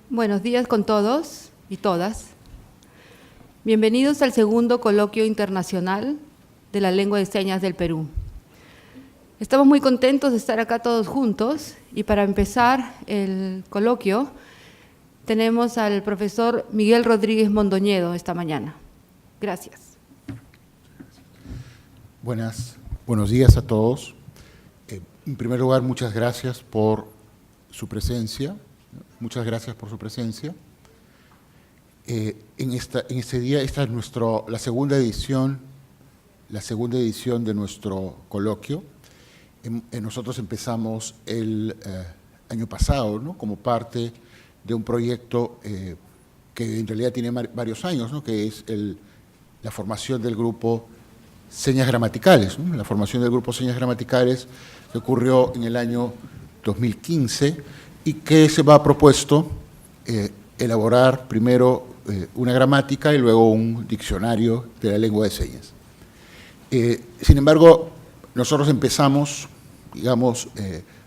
Buenos días con todos y todas. Bienvenidos al segundo coloquio internacional de la lengua de señas del Perú. Estamos muy contentos de estar acá todos juntos y para empezar el coloquio tenemos al profesor Miguel Rodríguez Mondoñedo esta mañana. Gracias. Buenos días a todos. En primer lugar, muchas gracias por su presencia. Muchas gracias por su presencia. En este día, esta es la segunda edición de nuestro coloquio. Nosotros empezamos el año pasado, ¿no?, como parte de un proyecto que en realidad tiene varios años, ¿no?, que es la formación del grupo Señas Gramaticales, ¿no? La formación del grupo Señas Gramaticales que ocurrió en el año 2015 y que se va propuesto elaborar primero una gramática y luego un diccionario de la lengua de señas. Sin embargo, nosotros empezamos, digamos,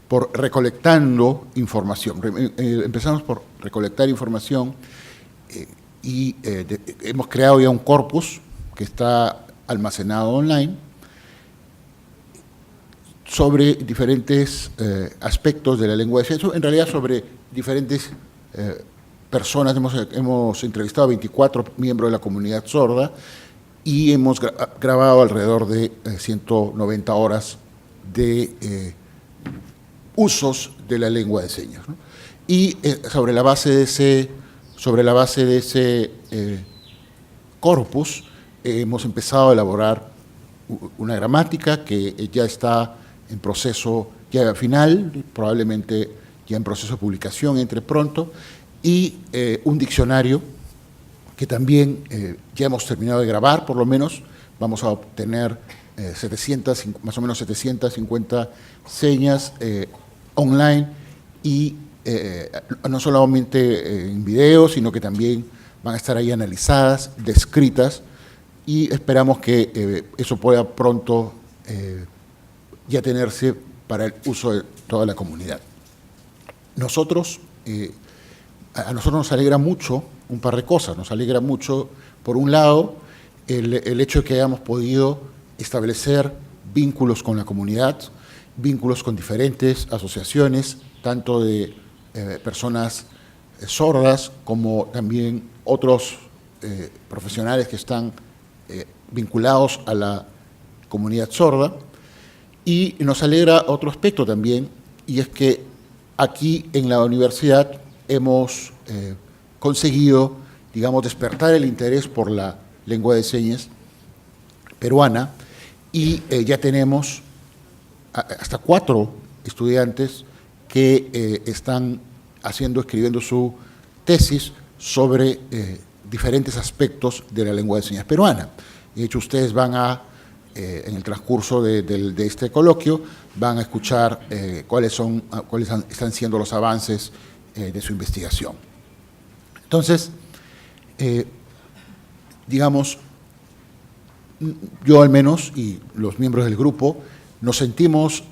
por recolectando información. Empezamos por recolectar información y hemos creado ya un corpus que está almacenado online sobre diferentes aspectos de la lengua de señas, en realidad sobre diferentes personas. Hemos entrevistado a 24 miembros de la comunidad sorda y hemos grabado alrededor de 190 horas de usos de la lengua de señas, ¿no? Y sobre la base de ese corpus hemos empezado a elaborar una gramática que ya está en proceso, ya final, probablemente ya en proceso de publicación entre pronto, y un diccionario que también ya hemos terminado de grabar, por lo menos. Vamos a obtener más o menos 750 señas online y no solamente en video, sino que también van a estar ahí analizadas, descritas, y esperamos que eso pueda pronto ya tenerse para el uso de toda la comunidad. A nosotros nos alegra mucho un par de cosas. Nos alegra mucho, por un lado, el hecho de que hayamos podido establecer vínculos con la comunidad, vínculos con diferentes asociaciones, tanto de personas sordas como también otros profesionales que están vinculados a la comunidad sorda. Y nos alegra otro aspecto también, y es que aquí en la universidad hemos conseguido, digamos, despertar el interés por la lengua de señas peruana, y ya tenemos hasta 4 estudiantes que están escribiendo su tesis sobre diferentes aspectos de la lengua de señas peruana. De hecho, ustedes van en el transcurso de este coloquio, van a escuchar cuáles están siendo los avances de su investigación. Entonces, digamos, yo al menos y los miembros del grupo nos sentimos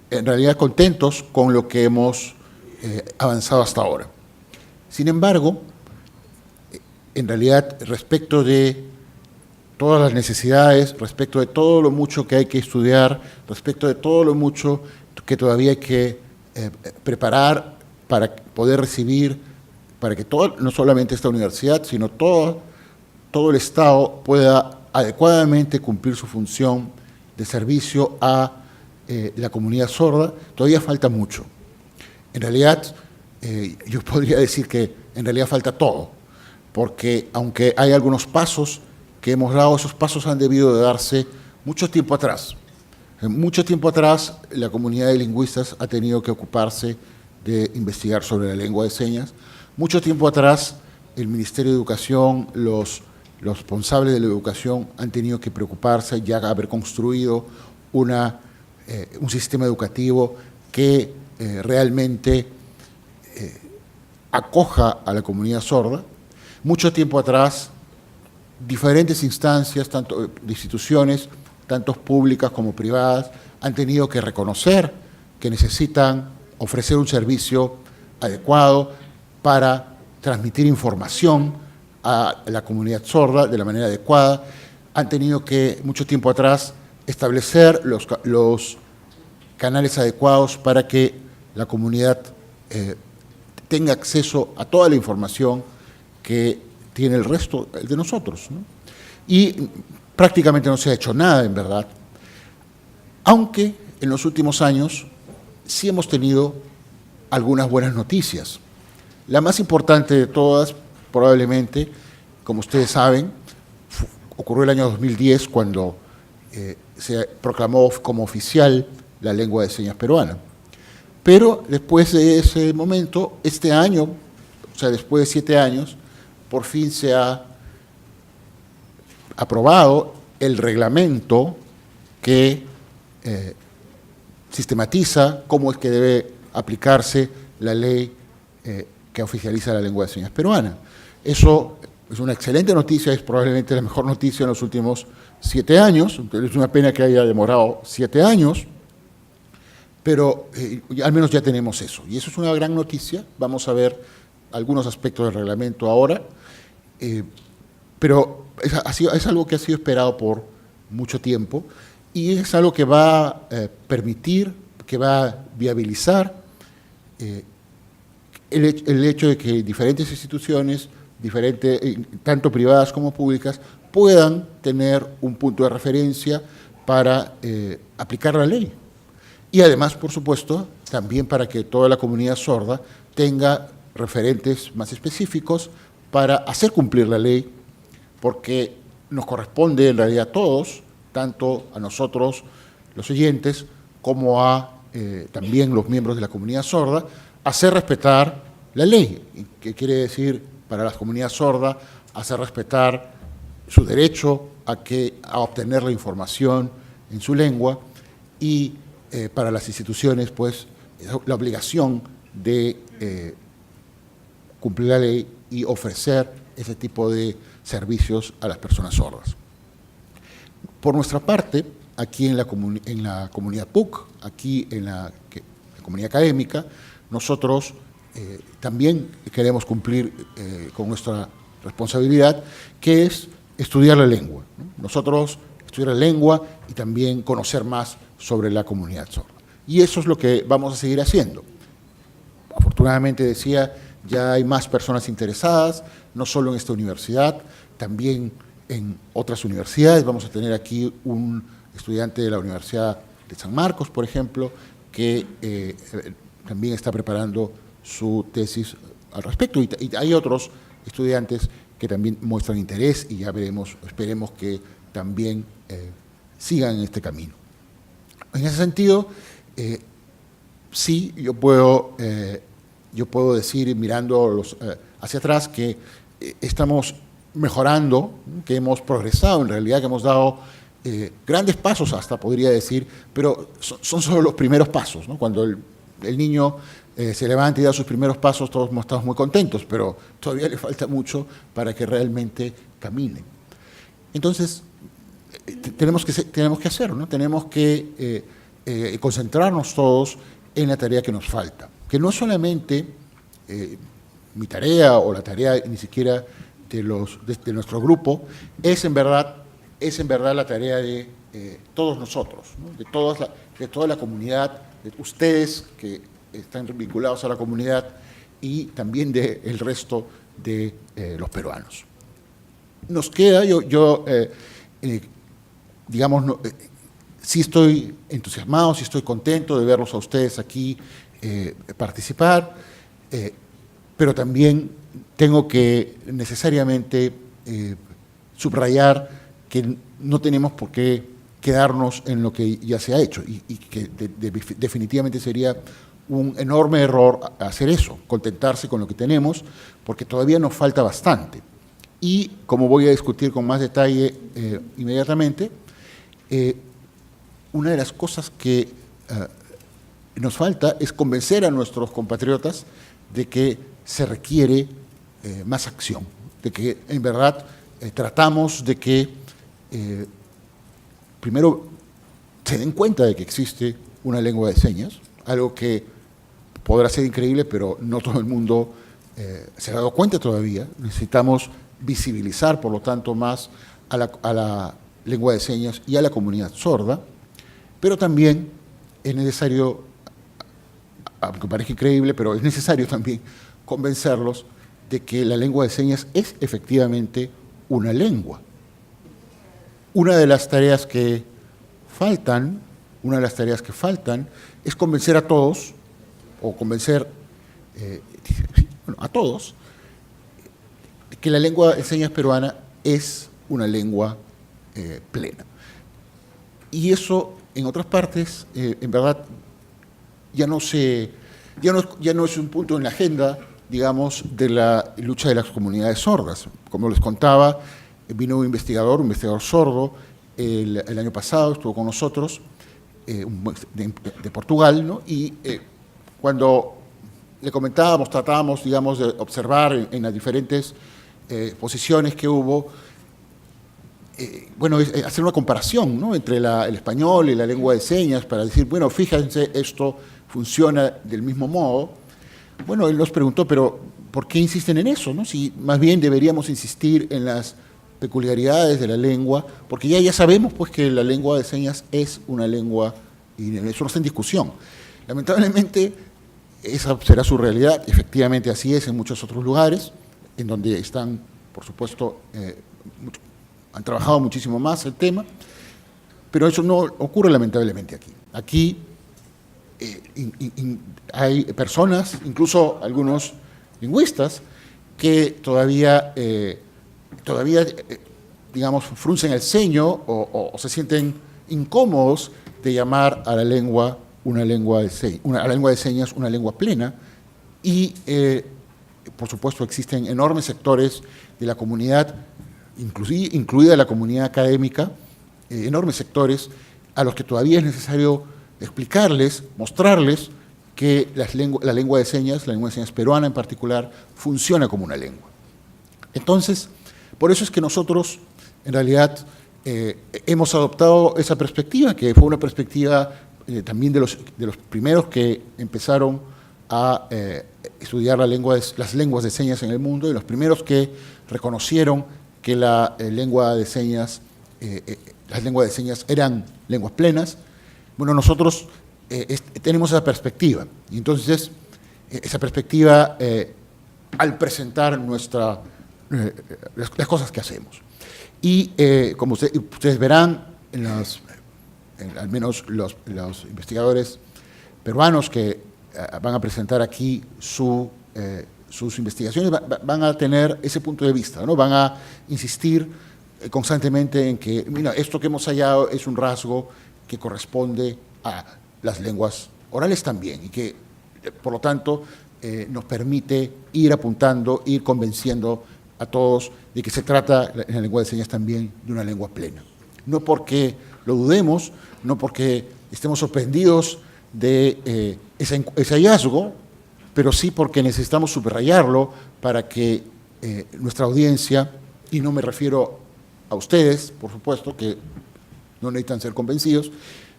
en realidad contentos con lo que hemos avanzado hasta ahora. Sin embargo, en realidad, respecto de todas las necesidades, respecto de todo lo mucho que hay que estudiar, respecto de todo lo mucho que todavía hay que preparar para poder recibir, para que no solamente esta universidad, sino todo el Estado pueda adecuadamente cumplir su función de servicio a la comunidad sorda, todavía falta mucho. En realidad, yo podría decir que en realidad falta todo, porque aunque hay algunos pasos que hemos dado, esos pasos han debido de darse mucho tiempo atrás. Mucho tiempo atrás, la comunidad de lingüistas ha tenido que ocuparse de investigar sobre la lengua de señas. Mucho tiempo atrás, el Ministerio de Educación, los responsables de la educación han tenido que preocuparse, ya haber construido un sistema educativo que realmente acoja a la comunidad sorda. Mucho tiempo atrás, diferentes instancias, tanto de instituciones, tanto públicas como privadas, han tenido que reconocer que necesitan ofrecer un servicio adecuado para transmitir información a la comunidad sorda de la manera adecuada. Han tenido que, mucho tiempo atrás, establecer los canales adecuados para que la comunidad tenga acceso a toda la información que tiene el resto de nosotros, ¿no? Y prácticamente no se ha hecho nada, en verdad, aunque en los últimos años sí hemos tenido algunas buenas noticias. La más importante de todas, probablemente, como ustedes saben, ocurrió el año 2010 cuando se proclamó como oficial la lengua de señas peruana. Pero después de ese momento, este año, o sea, después de 7 años, por fin se ha aprobado el reglamento que sistematiza cómo es que debe aplicarse la ley que oficializa la lengua de señas peruana. Eso es una excelente noticia, es probablemente la mejor noticia en los últimos 7 años, es una pena que haya demorado 7 años, pero al menos ya tenemos eso, y eso es una gran noticia. Vamos a ver algunos aspectos del reglamento ahora, pero es algo que ha sido esperado por mucho tiempo, y es algo que va a permitir, que va a viabilizar el hecho de que diferentes instituciones, tanto privadas como públicas, puedan tener un punto de referencia para aplicar la ley. Y además, por supuesto, también para que toda la comunidad sorda tenga referentes más específicos para hacer cumplir la ley, porque nos corresponde en realidad a todos, tanto a nosotros, los oyentes, como a también los miembros de la comunidad sorda, hacer respetar la ley, que quiere decir para la comunidad sorda hacer respetar su derecho a obtener la información en su lengua, y para las instituciones, pues, la obligación de cumplir la ley y ofrecer ese tipo de servicios a las personas sordas. Por nuestra parte, aquí en la comunidad PUC, aquí en la comunidad académica, nosotros también queremos cumplir con nuestra responsabilidad, que es estudiar la lengua, ¿no? Nosotros estudiar la lengua y también conocer más sobre la comunidad sorda. Y eso es lo que vamos a seguir haciendo. Afortunadamente, decía, ya hay más personas interesadas, no solo en esta universidad, también en otras universidades. Vamos a tener aquí un estudiante de la Universidad de San Marcos, por ejemplo, que también está preparando su tesis al respecto. Y hay otros estudiantes que también muestran interés, y ya veremos, esperemos que también sigan en este camino. En ese sentido, sí, yo puedo decir, mirando hacia atrás, que estamos mejorando, que hemos progresado, en realidad, que hemos dado grandes pasos hasta, podría decir, pero son solo los primeros pasos, ¿no? Cuando el niño se levanta y da sus primeros pasos, todos estamos muy contentos, pero todavía le falta mucho para que realmente camine. Entonces, tenemos que hacerlo, ¿no? Tenemos que concentrarnos todos en la tarea que nos falta, que no solamente mi tarea o la tarea ni siquiera de nuestro grupo, es en verdad la tarea de todos nosotros, ¿no? de toda la comunidad, de ustedes que están vinculados a la comunidad, y también del resto de los peruanos. Nos queda, digamos, sí estoy entusiasmado, sí estoy contento de verlos a ustedes aquí participar, pero también tengo que necesariamente subrayar que no tenemos por qué quedarnos en lo que ya se ha hecho, y que definitivamente sería un enorme error hacer eso, contentarse con lo que tenemos, porque todavía nos falta bastante. Y como voy a discutir con más detalle inmediatamente, una de las cosas que nos falta es convencer a nuestros compatriotas de que se requiere más acción, de que en verdad tratamos de que primero se den cuenta de que existe una lengua de señas, algo que podrá ser increíble, pero no todo el mundo se ha dado cuenta todavía. Necesitamos visibilizar, por lo tanto, más a la lengua de señas y a la comunidad sorda, pero también es necesario, aunque parezca increíble, pero es necesario también convencerlos de que la lengua de señas es efectivamente una lengua. Una de las tareas que faltan es convencer a todos, o convencer a todos, que la lengua de señas peruana es una lengua plena. Y eso, en otras partes, en verdad, ya no es un punto en la agenda, digamos, de la lucha de las comunidades sordas. Como les contaba, vino un investigador sordo, el año pasado estuvo con nosotros, de Portugal, ¿no? Y cuando le comentábamos, tratábamos, digamos, de observar en las diferentes posiciones que hubo, hacer una comparación, ¿no?, entre el español y la lengua de señas para decir, bueno, fíjense, esto funciona del mismo modo. Bueno, él nos preguntó, pero ¿por qué insisten en eso, no? Si más bien deberíamos insistir en las peculiaridades de la lengua, porque ya sabemos pues que la lengua de señas es una lengua y eso no está en discusión. Lamentablemente, esa será su realidad, efectivamente así es en muchos otros lugares, en donde están, por supuesto, han trabajado muchísimo más el tema, pero eso no ocurre lamentablemente aquí. Aquí hay personas, incluso algunos lingüistas, que todavía digamos, fruncen el ceño o se sienten incómodos de llamar a la lengua a la lengua de señas una lengua plena, y por supuesto existen enormes sectores de la comunidad, incluida la comunidad académica, enormes sectores a los que todavía es necesario explicarles, mostrarles que la lengua de señas peruana en particular, funciona como una lengua. Entonces, por eso es que nosotros, en realidad, hemos adoptado esa perspectiva, que fue una perspectiva también de los primeros que empezaron a estudiar las lenguas de señas en el mundo, y los primeros que reconocieron que las lenguas de señas eran lenguas plenas. Bueno, nosotros tenemos esa perspectiva, y entonces esa perspectiva al presentar las cosas que hacemos. Y como ustedes verán, al menos los investigadores peruanos que van a presentar aquí sus investigaciones, van a tener ese punto de vista, ¿no? Van a insistir constantemente en que, mira, esto que hemos hallado es un rasgo que corresponde a las lenguas orales también, y que, por lo tanto, nos permite ir apuntando, ir convenciendo a todos de que se trata, en la lengua de señas también, de una lengua plena. No porque lo dudemos, no porque estemos sorprendidos de ese hallazgo, pero sí porque necesitamos subrayarlo para que nuestra audiencia, y no me refiero a ustedes, por supuesto, que no necesitan ser convencidos,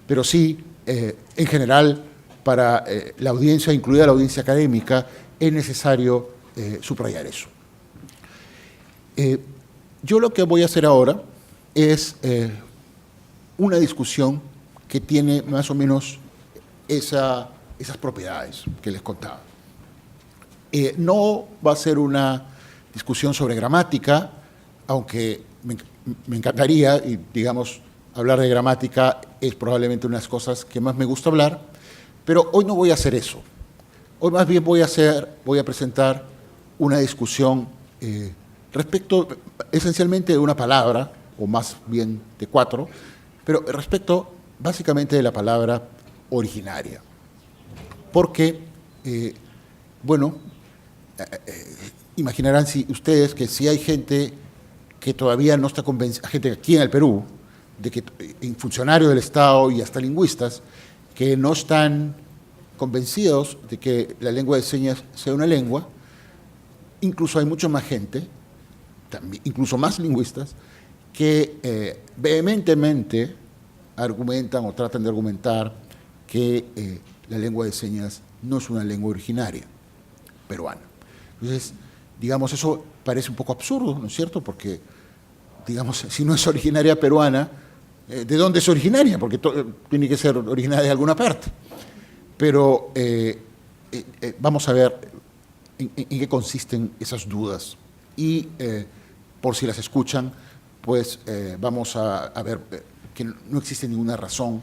pero sí, en general, para la audiencia, incluida la audiencia académica, es necesario subrayar eso. Yo lo que voy a hacer ahora es una discusión que tiene más o menos esas propiedades que les contaba. No va a ser una discusión sobre gramática, aunque me encantaría, y digamos, hablar de gramática es probablemente una de las cosas que más me gusta hablar, pero hoy no voy a hacer eso. Hoy más bien voy a presentar una discusión respecto esencialmente de una palabra, o más bien de 4, pero respecto básicamente de la palabra originaria. Porque, imaginarán ustedes que si hay gente que todavía no está convencida, gente aquí en el Perú, funcionarios del Estado y hasta lingüistas, que no están convencidos de que la lengua de señas sea una lengua. Incluso hay mucha más gente, también, incluso más lingüistas, que vehementemente argumentan o tratan de argumentar que la lengua de señas no es una lengua originaria peruana. Entonces, digamos, eso parece un poco absurdo, ¿no es cierto? Porque, digamos, si no es originaria peruana, ¿de dónde es originaria? Porque tiene que ser originaria de alguna parte. Pero vamos a ver en qué consisten esas dudas. Y por si las escuchan, pues vamos a ver que no existe ninguna razón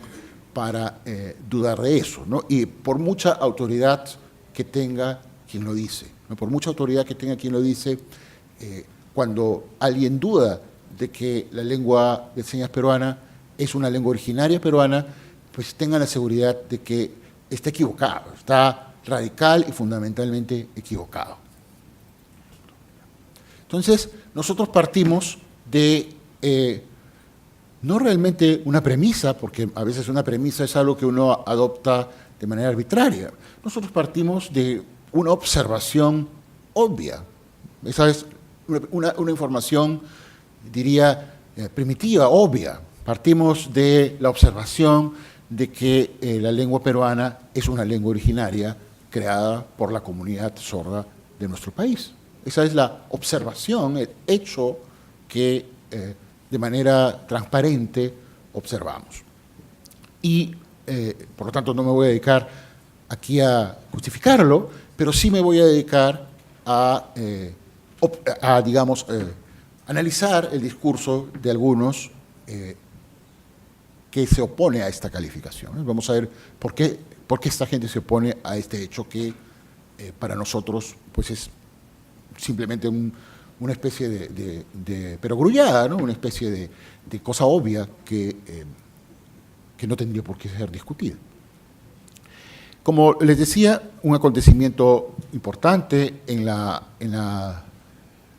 para dudar de eso, ¿no? Y por mucha autoridad que tenga quien lo dice, ¿no? Por mucha autoridad que tenga quien lo dice, cuando alguien duda de que la lengua de señas peruana es una lengua originaria peruana, pues tengan la seguridad de que está equivocado, está radical y fundamentalmente equivocado. Entonces, nosotros partimos de no realmente una premisa, porque a veces una premisa es algo que uno adopta de manera arbitraria. Nosotros partimos de una observación obvia. Esa es una información, diría, primitiva, obvia. Partimos de la observación de que la lengua peruana es una lengua originaria creada por la comunidad sorda de nuestro país. Esa es la observación, el hecho que de manera transparente observamos. Y, por lo tanto, no me voy a dedicar aquí a justificarlo, pero sí me voy a dedicar a digamos, analizar el discurso de algunos que se opone a esta calificación. Vamos a ver por qué esta gente se opone a este hecho que para nosotros pues es simplemente una especie de perogrullada, ¿no? Una especie de cosa obvia que no tendría por qué ser discutida. Como les decía, un acontecimiento importante en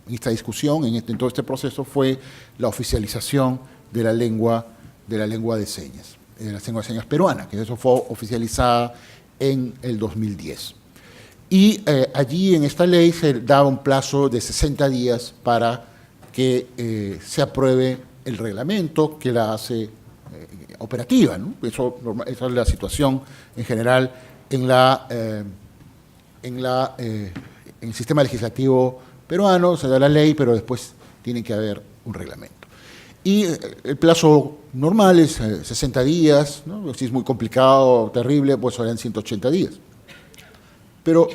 esta discusión, en todo este proceso, fue la oficialización de la lengua de señas, de la lengua de señas peruana, que eso fue oficializada en el 2010. Y allí en esta ley se daba un plazo de 60 días para que se apruebe el reglamento que la hace operativa, ¿no? Esa es la situación en general en el sistema legislativo peruano. Se da la ley, pero después tiene que haber un reglamento. Y el plazo normal es 60 días, ¿no? Si es muy complicado, terrible, pues serán 180 días. Pero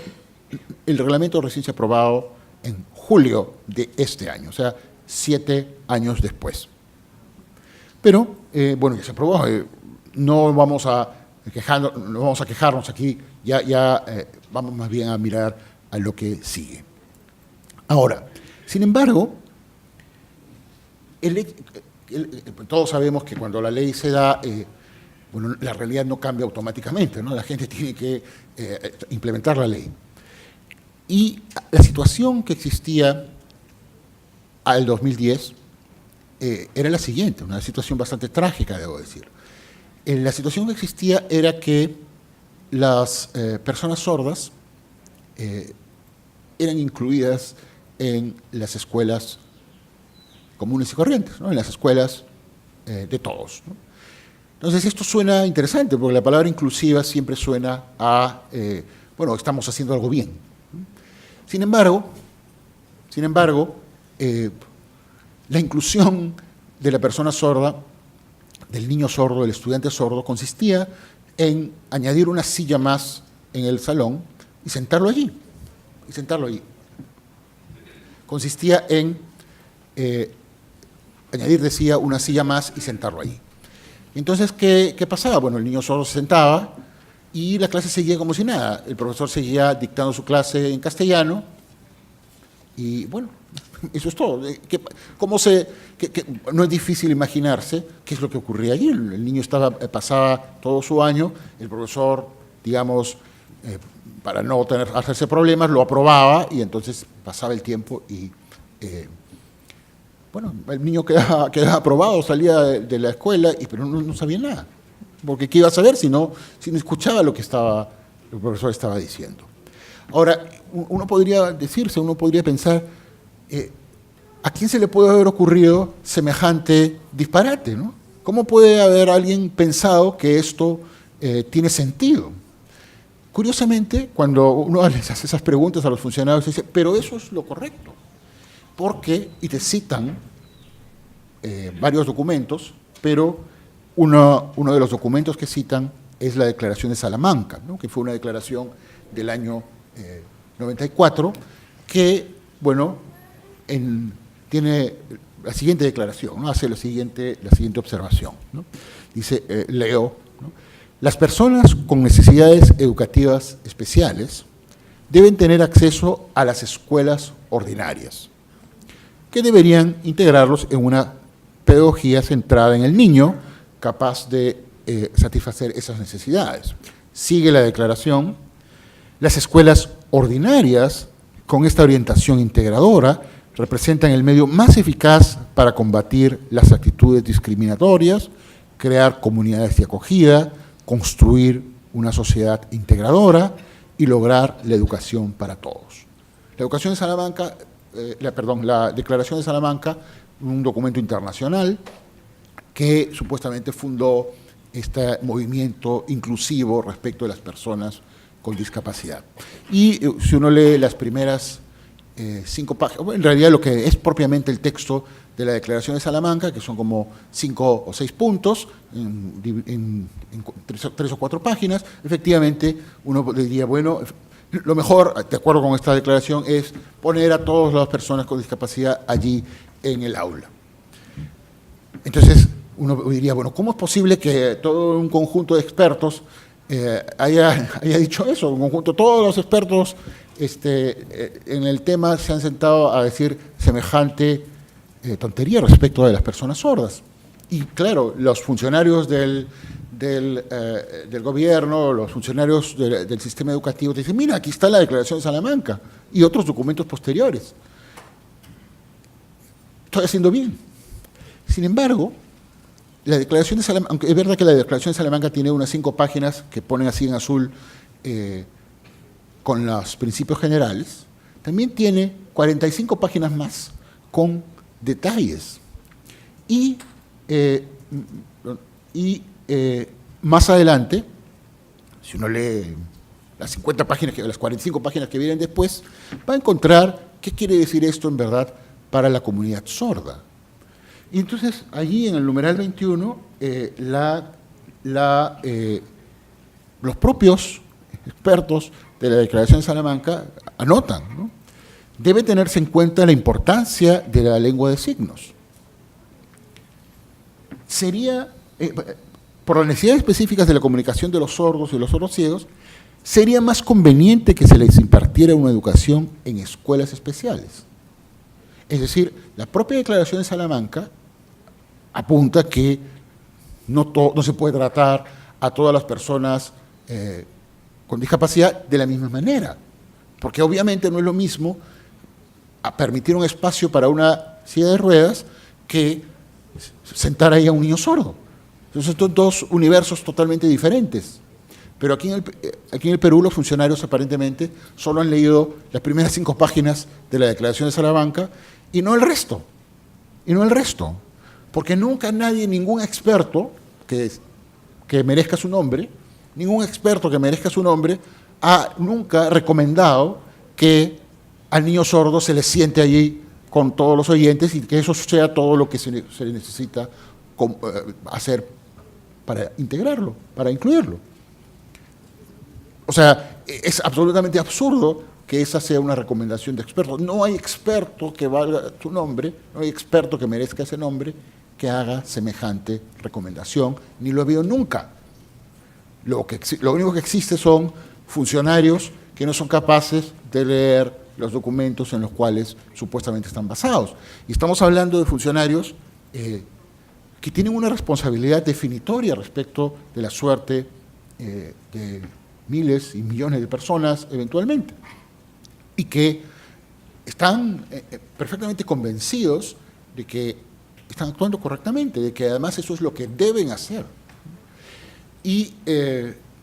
el reglamento recién se ha aprobado en julio de este año, o sea, 7 años después. Pero, bueno, ya se aprobó, no vamos a quejarnos aquí, vamos más bien a mirar a lo que sigue. Ahora, sin embargo, todos sabemos que cuando la ley se da, bueno, la realidad no cambia automáticamente, ¿no? La gente tiene que implementar la ley. Y la situación que existía al 2010 era la siguiente, una situación bastante trágica, debo decir. La situación que existía era que las personas sordas eran incluidas en las escuelas comunes y corrientes, ¿no? En las escuelas de todos, ¿no? Entonces, esto suena interesante, porque la palabra inclusiva siempre suena a, bueno, estamos haciendo algo bien. Sin embargo, la inclusión de la persona sorda, del niño sordo, del estudiante sordo, consistía en añadir una silla más en el salón y sentarlo allí. Consistía en añadir, decía, una silla más y sentarlo allí. Entonces, ¿qué pasaba? Bueno, el niño sordo se sentaba y la clase seguía como si nada. El profesor seguía dictando su clase en castellano y, bueno, eso es todo. No es difícil imaginarse qué es lo que ocurría allí. El niño pasaba todo su año, el profesor, digamos, para no hacerse problemas, lo aprobaba y entonces pasaba el tiempo y, bueno, el niño quedaba aprobado, salía de la escuela, pero no sabía nada. Porque ¿qué iba a saber si no escuchaba lo que el profesor estaba diciendo? Ahora, uno podría pensar, ¿a quién se le puede haber ocurrido semejante disparate, ¿no? ¿Cómo puede haber alguien pensado que esto tiene sentido? Curiosamente, cuando uno les hace esas preguntas a los funcionarios, dice, pero eso es lo correcto, porque, y te citan varios documentos, pero uno de los documentos que citan es la Declaración de Salamanca, ¿no? Que fue una declaración del año 94, que, bueno, tiene la siguiente declaración, ¿no? Hace la siguiente observación, ¿no? Dice, leo, ¿no? Las personas con necesidades educativas especiales deben tener acceso a las escuelas ordinarias, que deberían integrarlos en una pedagogía centrada en el niño, capaz de satisfacer esas necesidades. Sigue la declaración. Las escuelas ordinarias, con esta orientación integradora, representan el medio más eficaz para combatir las actitudes discriminatorias, crear comunidades de acogida, construir una sociedad integradora y lograr la educación para todos. La educación de Salamanca, la Declaración de Salamanca, un documento internacional que supuestamente fundó este movimiento inclusivo respecto de las personas con discapacidad. Y si uno lee las primeras 5 páginas, en realidad lo que es propiamente el texto de la Declaración de Salamanca, que son como 5 o 6 puntos, en 3 o 4 páginas, efectivamente uno diría, bueno, lo mejor, de acuerdo con esta declaración, es poner a todas las personas con discapacidad allí en el aula. Entonces, uno diría, bueno, ¿cómo es posible que todo un conjunto de expertos haya dicho eso? Un conjunto, todos los expertos en el tema se han sentado a decir semejante tontería respecto de las personas sordas. Y claro, los funcionarios del gobierno, los funcionarios del sistema educativo te dicen, mira, aquí está la Declaración de Salamanca y otros documentos posteriores. Estoy haciendo bien. Sin embargo, la Declaración de Salamanca, aunque es verdad que la Declaración de Salamanca tiene unas 5 páginas que ponen así en azul con los principios generales, también tiene 45 páginas más con detalles. Y más adelante, si uno lee las 50 páginas, las 45 páginas que vienen después, va a encontrar qué quiere decir esto en verdad para la comunidad sorda. Y entonces, allí en el numeral 21, los propios expertos de la Declaración de Salamanca anotan, ¿no? Debe tenerse en cuenta la importancia de la lengua de signos. Sería, por las necesidades específicas de la comunicación de los sordos y los sordociegos, sería más conveniente que se les impartiera una educación en escuelas especiales. Es decir, la propia Declaración de Salamanca apunta que no se puede tratar a todas las personas con discapacidad de la misma manera, porque obviamente no es lo mismo permitir un espacio para una silla de ruedas que sentar ahí a un niño sordo. Entonces son 2 universos totalmente diferentes. Pero aquí en el Perú los funcionarios aparentemente solo han leído las primeras 5 páginas de la Declaración de Salamanca y no el resto. Porque nunca nadie, ningún experto que merezca su nombre, ha nunca recomendado que al niño sordo se le siente allí con todos los oyentes y que eso sea todo lo que se le necesita hacer para integrarlo, para incluirlo. O sea, es absolutamente absurdo que esa sea una recomendación de expertos. No hay experto que valga su nombre, no hay experto que merezca ese nombre que haga semejante recomendación, ni lo he habido nunca. Lo único que existe son funcionarios que no son capaces de leer los documentos en los cuales supuestamente están basados. Y estamos hablando de funcionarios que tienen una responsabilidad definitoria respecto de la suerte de miles y millones de personas eventualmente, y que están perfectamente convencidos de que están actuando correctamente, de que además eso es lo que deben hacer. Y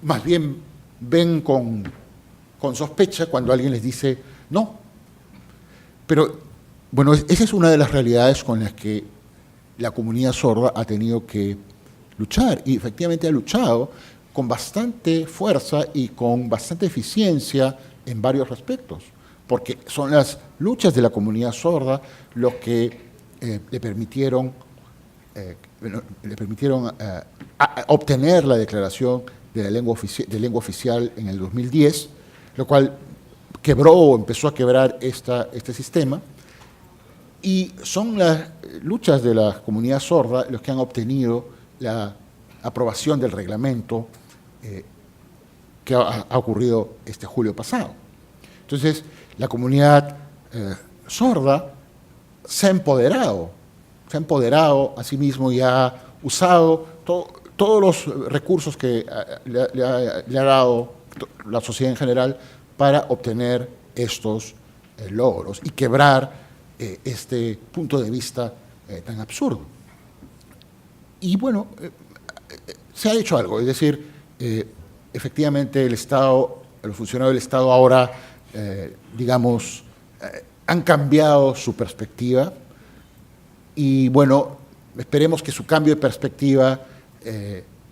más bien ven con sospecha cuando alguien les dice no. Pero, bueno, esa es una de las realidades con las que la comunidad sorda ha tenido que luchar, y efectivamente ha luchado con bastante fuerza y con bastante eficiencia en varios aspectos, porque son las luchas de la comunidad sorda lo que le permitieron obtener la declaración de lengua oficial en el 2010, lo cual quebró o empezó a quebrar este sistema, y son las luchas de la comunidad sorda los que han obtenido la aprobación del reglamento que ha ocurrido este julio pasado. Entonces, la comunidad sorda se ha empoderado a sí mismo y ha usado todos los recursos que le ha dado la sociedad en general para obtener estos logros y quebrar este punto de vista tan absurdo. Y bueno, se ha hecho algo, es decir, efectivamente el Estado, los funcionarios del Estado ahora, digamos, han cambiado su perspectiva y bueno, esperemos que su cambio de perspectiva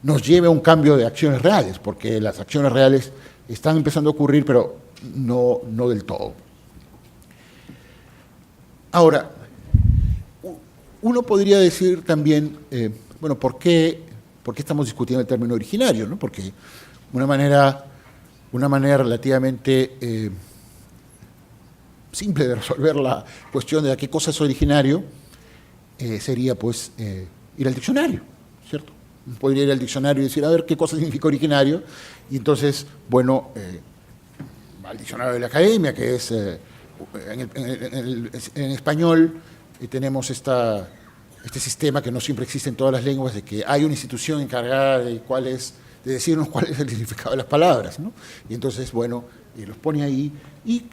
nos lleve a un cambio de acciones reales, porque las acciones reales están empezando a ocurrir, pero no del todo. Ahora, uno podría decir también, bueno, ¿por qué estamos discutiendo el término originario, ¿no? Porque una manera relativamente simple de resolver la cuestión de qué cosa es originario sería, pues, ir al diccionario, ¿cierto? Podría ir al diccionario y decir, a ver, ¿qué cosa significa originario? Y entonces, bueno, al diccionario de la academia, que es, en español, tenemos este sistema que no siempre existe en todas las lenguas, de que hay una institución encargada de decirnos cuál es el significado de las palabras, ¿no? Y entonces, bueno, los pone ahí y,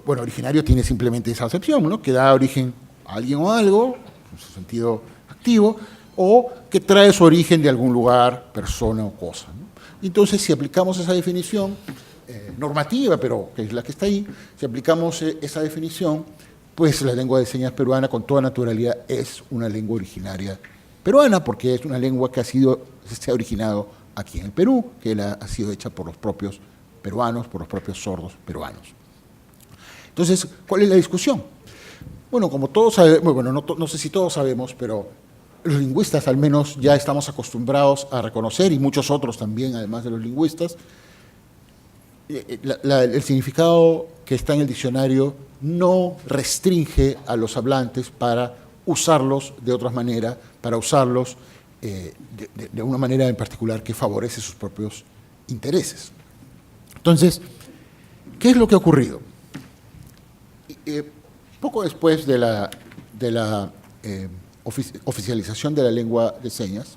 bueno, originario tiene simplemente esa acepción, ¿no? Que da origen a alguien o algo, en su sentido activo, o que trae su origen de algún lugar, persona o cosa, ¿no? Entonces, si aplicamos esa definición normativa, pero que es la que está ahí, si aplicamos esa definición, pues la lengua de señas peruana con toda naturalidad es una lengua originaria peruana, porque es una lengua que se ha originado aquí en el Perú, que ha sido hecha por los propios peruanos, por los propios sordos peruanos. Entonces, ¿cuál es la discusión? Bueno, como todos sabemos, bueno, no sé si todos sabemos, pero los lingüistas al menos ya estamos acostumbrados a reconocer, y muchos otros también, además de los lingüistas, el significado que está en el diccionario no restringe a los hablantes para usarlos de otra manera, para usarlos de una manera en particular que favorece sus propios intereses. Entonces, ¿qué es lo que ha ocurrido? Poco después de la oficialización de la lengua de señas,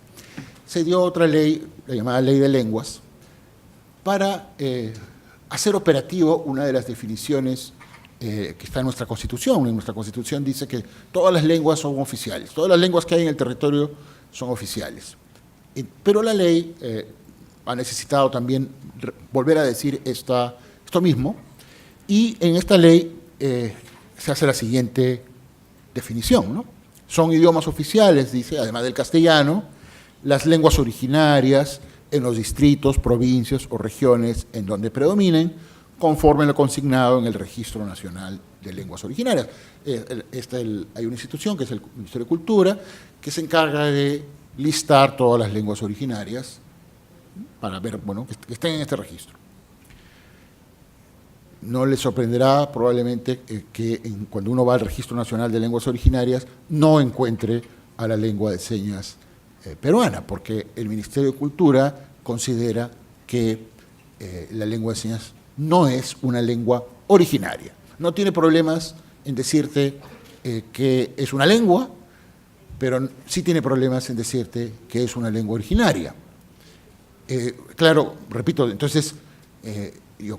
se dio otra ley, la llamada Ley de Lenguas, para hacer operativo una de las definiciones que está en nuestra Constitución. En nuestra Constitución dice que todas las lenguas son oficiales, todas las lenguas que hay en el territorio son oficiales. Pero la ley ha necesitado también volver a decir esto mismo, y en esta ley se hace la siguiente definición, ¿no? Son idiomas oficiales, dice, además del castellano, las lenguas originarias en los distritos, provincias o regiones en donde predominen, conforme a lo consignado en el Registro Nacional de Lenguas Originarias. Hay una institución, que es el Ministerio de Cultura, que se encarga de listar todas las lenguas originarias para ver, bueno, que estén en este registro. No les sorprenderá probablemente que cuando uno va al Registro Nacional de Lenguas Originarias no encuentre a la lengua de señas peruana, porque el Ministerio de Cultura considera que la lengua de señas no es una lengua originaria. No tiene problemas en decirte que es una lengua, pero sí tiene problemas en decirte que es una lengua originaria. Claro, repito, entonces,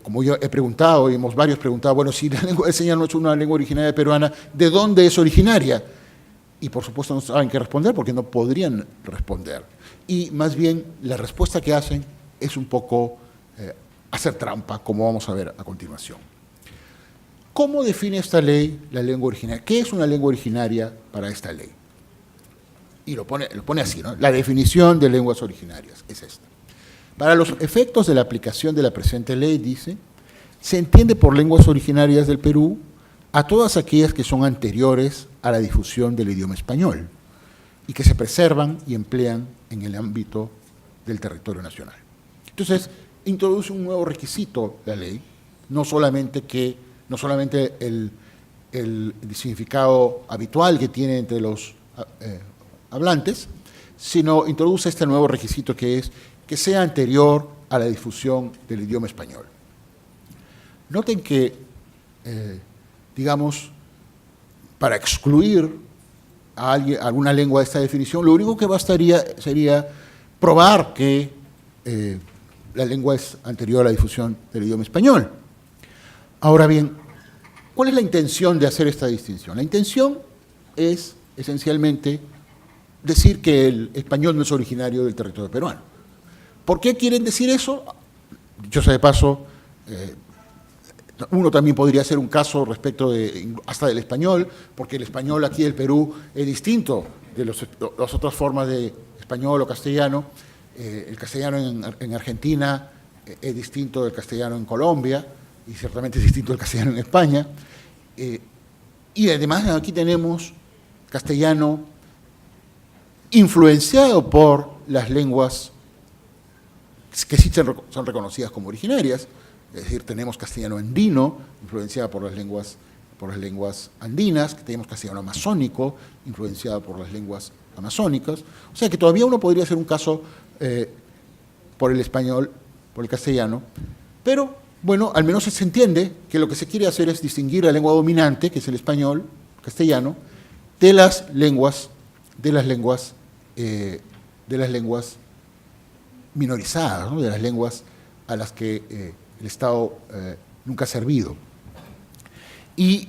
como yo he preguntado, y hemos varios preguntado, bueno, si la lengua de señas no es una lengua originaria peruana, ¿de dónde es originaria? Y por supuesto no saben qué responder, porque no podrían responder. Y más bien la respuesta que hacen es un poco hacer trampa, como vamos a ver a continuación. ¿Cómo define esta ley la lengua originaria? ¿Qué es una lengua originaria para esta ley? y lo pone así, ¿no? La definición de lenguas originarias es esta. Para los efectos de la aplicación de la presente ley, dice, se entiende por lenguas originarias del Perú a todas aquellas que son anteriores a la difusión del idioma español y que se preservan y emplean en el ámbito del territorio nacional. Entonces, introduce un nuevo requisito la ley, no solamente el significado habitual que tiene entre los hablantes, sino introduce este nuevo requisito que es que sea anterior a la difusión del idioma español. Noten que, digamos, para excluir a alguna lengua de esta definición, lo único que bastaría sería probar que la lengua es anterior a la difusión del idioma español. Ahora bien, ¿cuál es la intención de hacer esta distinción? La intención es, esencialmente, decir que el español no es originario del territorio peruano. ¿Por qué quieren decir eso? Dicho sea de paso, uno también podría hacer un caso respecto hasta del español, porque el español aquí del Perú es distinto de las otras formas de español o castellano. El castellano en Argentina es distinto del castellano en Colombia, y ciertamente es distinto del castellano en España. Y además aquí tenemos castellano influenciado por las lenguas que sí son reconocidas como originarias, es decir, tenemos castellano andino, influenciado por las lenguas andinas, tenemos castellano amazónico, influenciado por las lenguas amazónicas, o sea que todavía uno podría hacer un caso por el español, por el castellano, pero bueno, al menos se entiende que lo que se quiere hacer es distinguir la lengua dominante, que es el español, castellano, de las lenguas minorizadas, ¿no? De las lenguas a las que el Estado nunca ha servido. Y,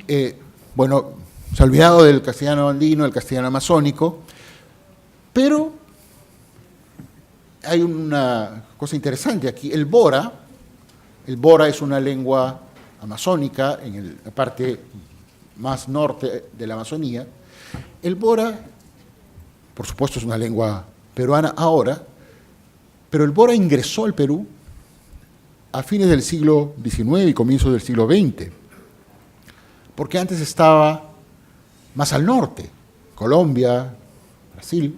bueno, se ha olvidado del castellano andino, del castellano amazónico, pero hay una cosa interesante aquí. El Bora es una lengua amazónica en la parte más norte de la Amazonía. El Bora, por supuesto, es una lengua peruana ahora, pero el Bora ingresó al Perú a fines del siglo XIX y comienzos del siglo XX, porque antes estaba más al norte, Colombia, Brasil.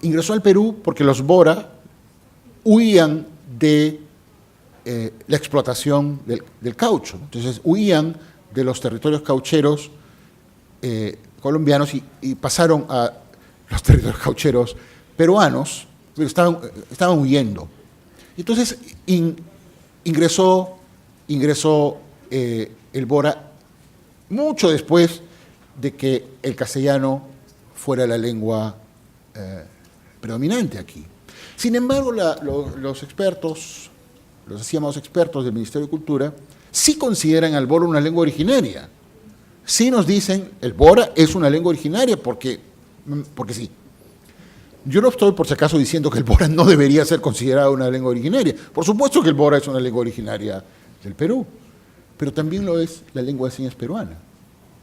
Ingresó al Perú porque los Bora huían de la explotación del caucho, entonces huían de los territorios caucheros colombianos y pasaron a los territorios caucheros peruanos, pero estaban huyendo. Entonces ingresó el Bora mucho después de que el castellano fuera la lengua predominante aquí. Sin embargo, los expertos, los llamados expertos del Ministerio de Cultura, sí consideran al Bora una lengua originaria. Sí nos dicen, el Bora es una lengua originaria porque sí. Yo no estoy, por si acaso, diciendo que el Bora no debería ser considerado una lengua originaria. Por supuesto que el Bora es una lengua originaria del Perú, pero también lo es la lengua de señas peruana.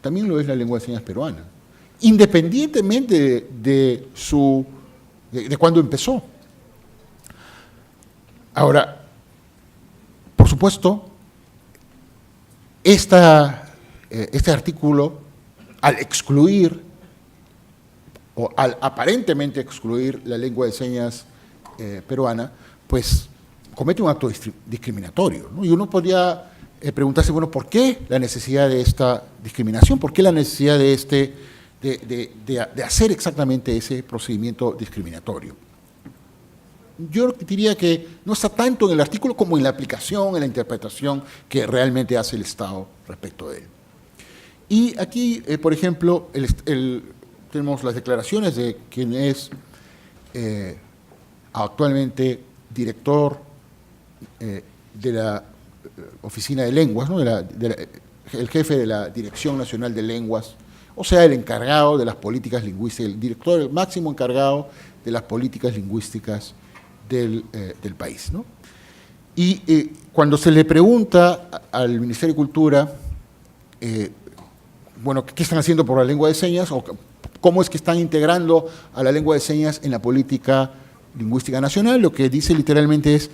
También lo es la lengua de señas peruana, independientemente de cuándo empezó. Ahora, por supuesto, este artículo, al excluir o al aparentemente excluir la lengua de señas peruana, pues comete un acto discriminatorio, ¿no? Y uno podría preguntarse, bueno, ¿por qué la necesidad de esta discriminación? ¿Por qué la necesidad de hacer exactamente ese procedimiento discriminatorio? Yo diría que no está tanto en el artículo como en la aplicación, en la interpretación que realmente hace el Estado respecto de él. Y aquí, por ejemplo, tenemos las declaraciones de quien es actualmente director de la Oficina de Lenguas, ¿no? El jefe de la Dirección Nacional de Lenguas, o sea, el encargado de las políticas lingüísticas, el director, el máximo encargado de las políticas lingüísticas del país, ¿no? Y cuando se le pregunta al Ministerio de Cultura, bueno, ¿qué están haciendo por la lengua de señas? O cómo es que están integrando a la lengua de señas en la política lingüística nacional. Lo que dice literalmente es: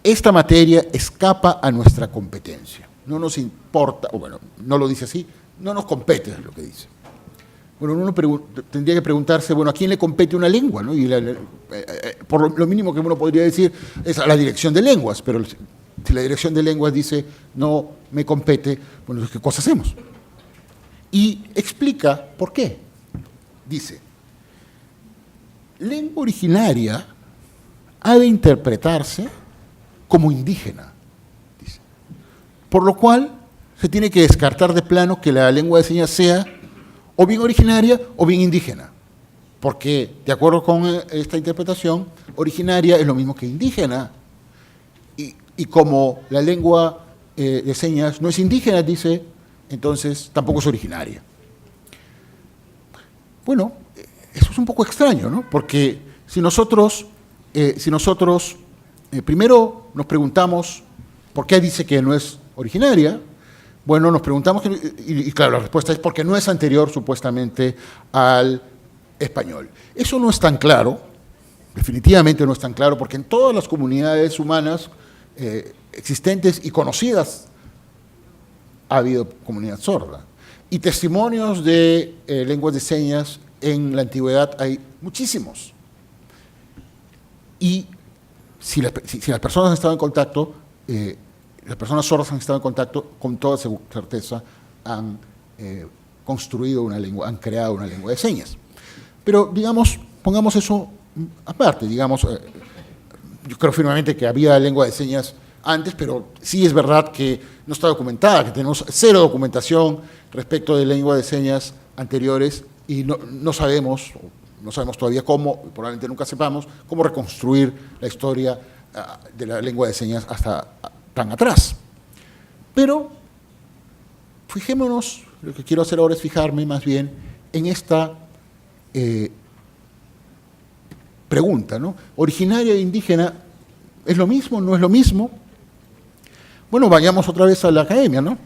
esta materia escapa a nuestra competencia. No nos importa, o bueno, no lo dice así, no nos compete, es lo que dice. Bueno, uno tendría que preguntarse, bueno, ¿a quién le compete una lengua, ¿no? Y por lo mínimo que uno podría decir es a la dirección de lenguas, pero si la dirección de lenguas dice no me compete, bueno, ¿qué cosa hacemos? Y explica por qué. Dice: lengua originaria ha de interpretarse como indígena, dice. Por lo cual se tiene que descartar de plano que la lengua de señas sea o bien originaria o bien indígena, porque de acuerdo con esta interpretación, originaria es lo mismo que indígena, y como la lengua de señas no es indígena, dice, entonces tampoco es originaria. Bueno, eso es un poco extraño, ¿no? Porque si nosotros primero nos preguntamos por qué dice que no es originaria, bueno, nos preguntamos, y claro, la respuesta es porque no es anterior supuestamente al español. Eso no es tan claro, definitivamente no es tan claro, porque en todas las comunidades humanas existentes y conocidas ha habido comunidad sorda. Y testimonios de lenguas de señas en la antigüedad hay muchísimos. Y si las personas han estado en contacto, las personas sordas han estado en contacto, con toda certeza han construido una lengua, han creado una lengua de señas. Pero, digamos, pongamos eso aparte, digamos, yo creo firmemente que había lengua de señas antes, pero sí es verdad que no está documentada, que tenemos cero documentación respecto de lengua de señas anteriores y no sabemos todavía cómo, probablemente nunca sepamos, cómo reconstruir la historia de la lengua de señas hasta tan atrás. Pero fijémonos, lo que quiero hacer ahora es fijarme más bien en esta pregunta, ¿no? ¿Originaria e indígena es lo mismo, no es lo mismo? Bueno, vayamos otra vez a la academia, ¿no?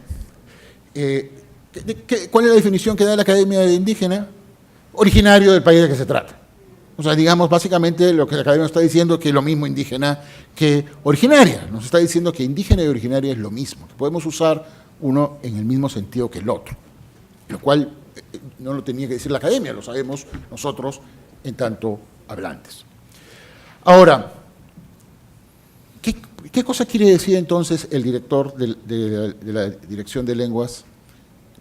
¿Cuál es la definición que da la academia de indígena? Originario del país de que se trata. O sea, digamos, básicamente lo que la academia nos está diciendo es que es lo mismo indígena que originaria. Nos está diciendo que indígena y originaria es lo mismo, que podemos usar uno en el mismo sentido que el otro. Lo cual no lo tenía que decir la academia, lo sabemos nosotros en tanto hablantes. Ahora, ¿qué cosa quiere decir entonces el director de la Dirección de Lenguas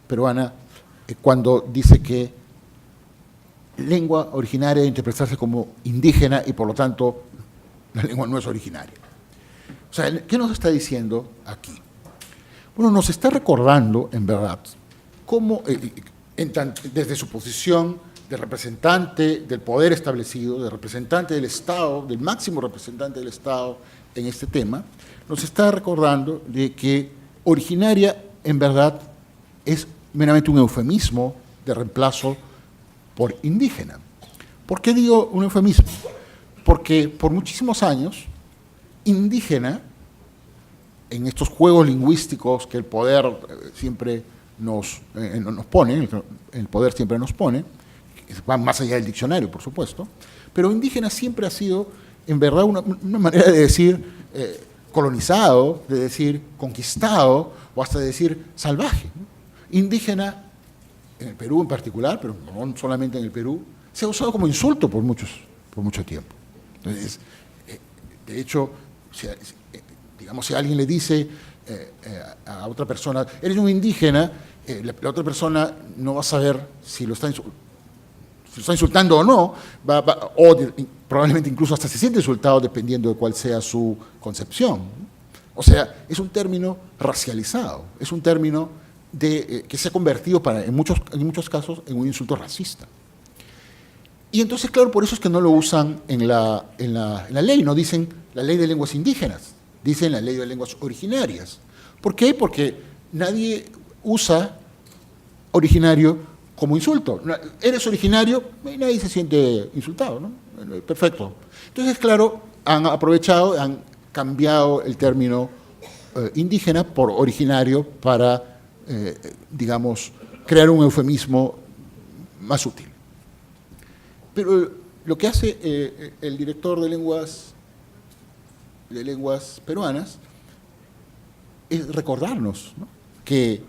peruana cuando dice que lengua originaria debe interpretarse como indígena y por lo tanto la lengua no es originaria? O sea, ¿qué nos está diciendo aquí? Bueno, nos está recordando, en verdad, cómo desde su posición de representante del poder establecido, de representante del Estado, del máximo representante del Estado en este tema, nos está recordando de que originaria, en verdad, es meramente un eufemismo de reemplazo por indígena. ¿Por qué digo un eufemismo? Porque por muchísimos años, indígena, en estos juegos lingüísticos que el poder siempre nos pone, el poder siempre nos pone, van más allá del diccionario, por supuesto, pero indígena siempre ha sido, en verdad, una manera de decir colonizado, de decir conquistado, o hasta de decir salvaje, ¿no? Indígena, en el Perú en particular, pero no solamente en el Perú, se ha usado como insulto por mucho tiempo. Entonces, de hecho, digamos, si alguien le dice a otra persona, eres un indígena, la otra persona no va a saber si lo está insultando o no, o probablemente incluso hasta se siente insultado dependiendo de cuál sea su concepción. O sea, es un término racializado, es un término que se ha convertido en muchos casos en un insulto racista. Y entonces, claro, por eso es que no lo usan en la ley, no dicen la ley de lenguas indígenas, dicen la ley de lenguas originarias. ¿Por qué? Porque nadie usa originario como insulto. Eres originario y nadie se siente insultado, ¿no? Perfecto. Entonces, claro, han aprovechado, han cambiado el término indígena por originario para, digamos, crear un eufemismo más útil. pero lo que hace el director de lenguas peruanas es recordarnos, ¿no?, que,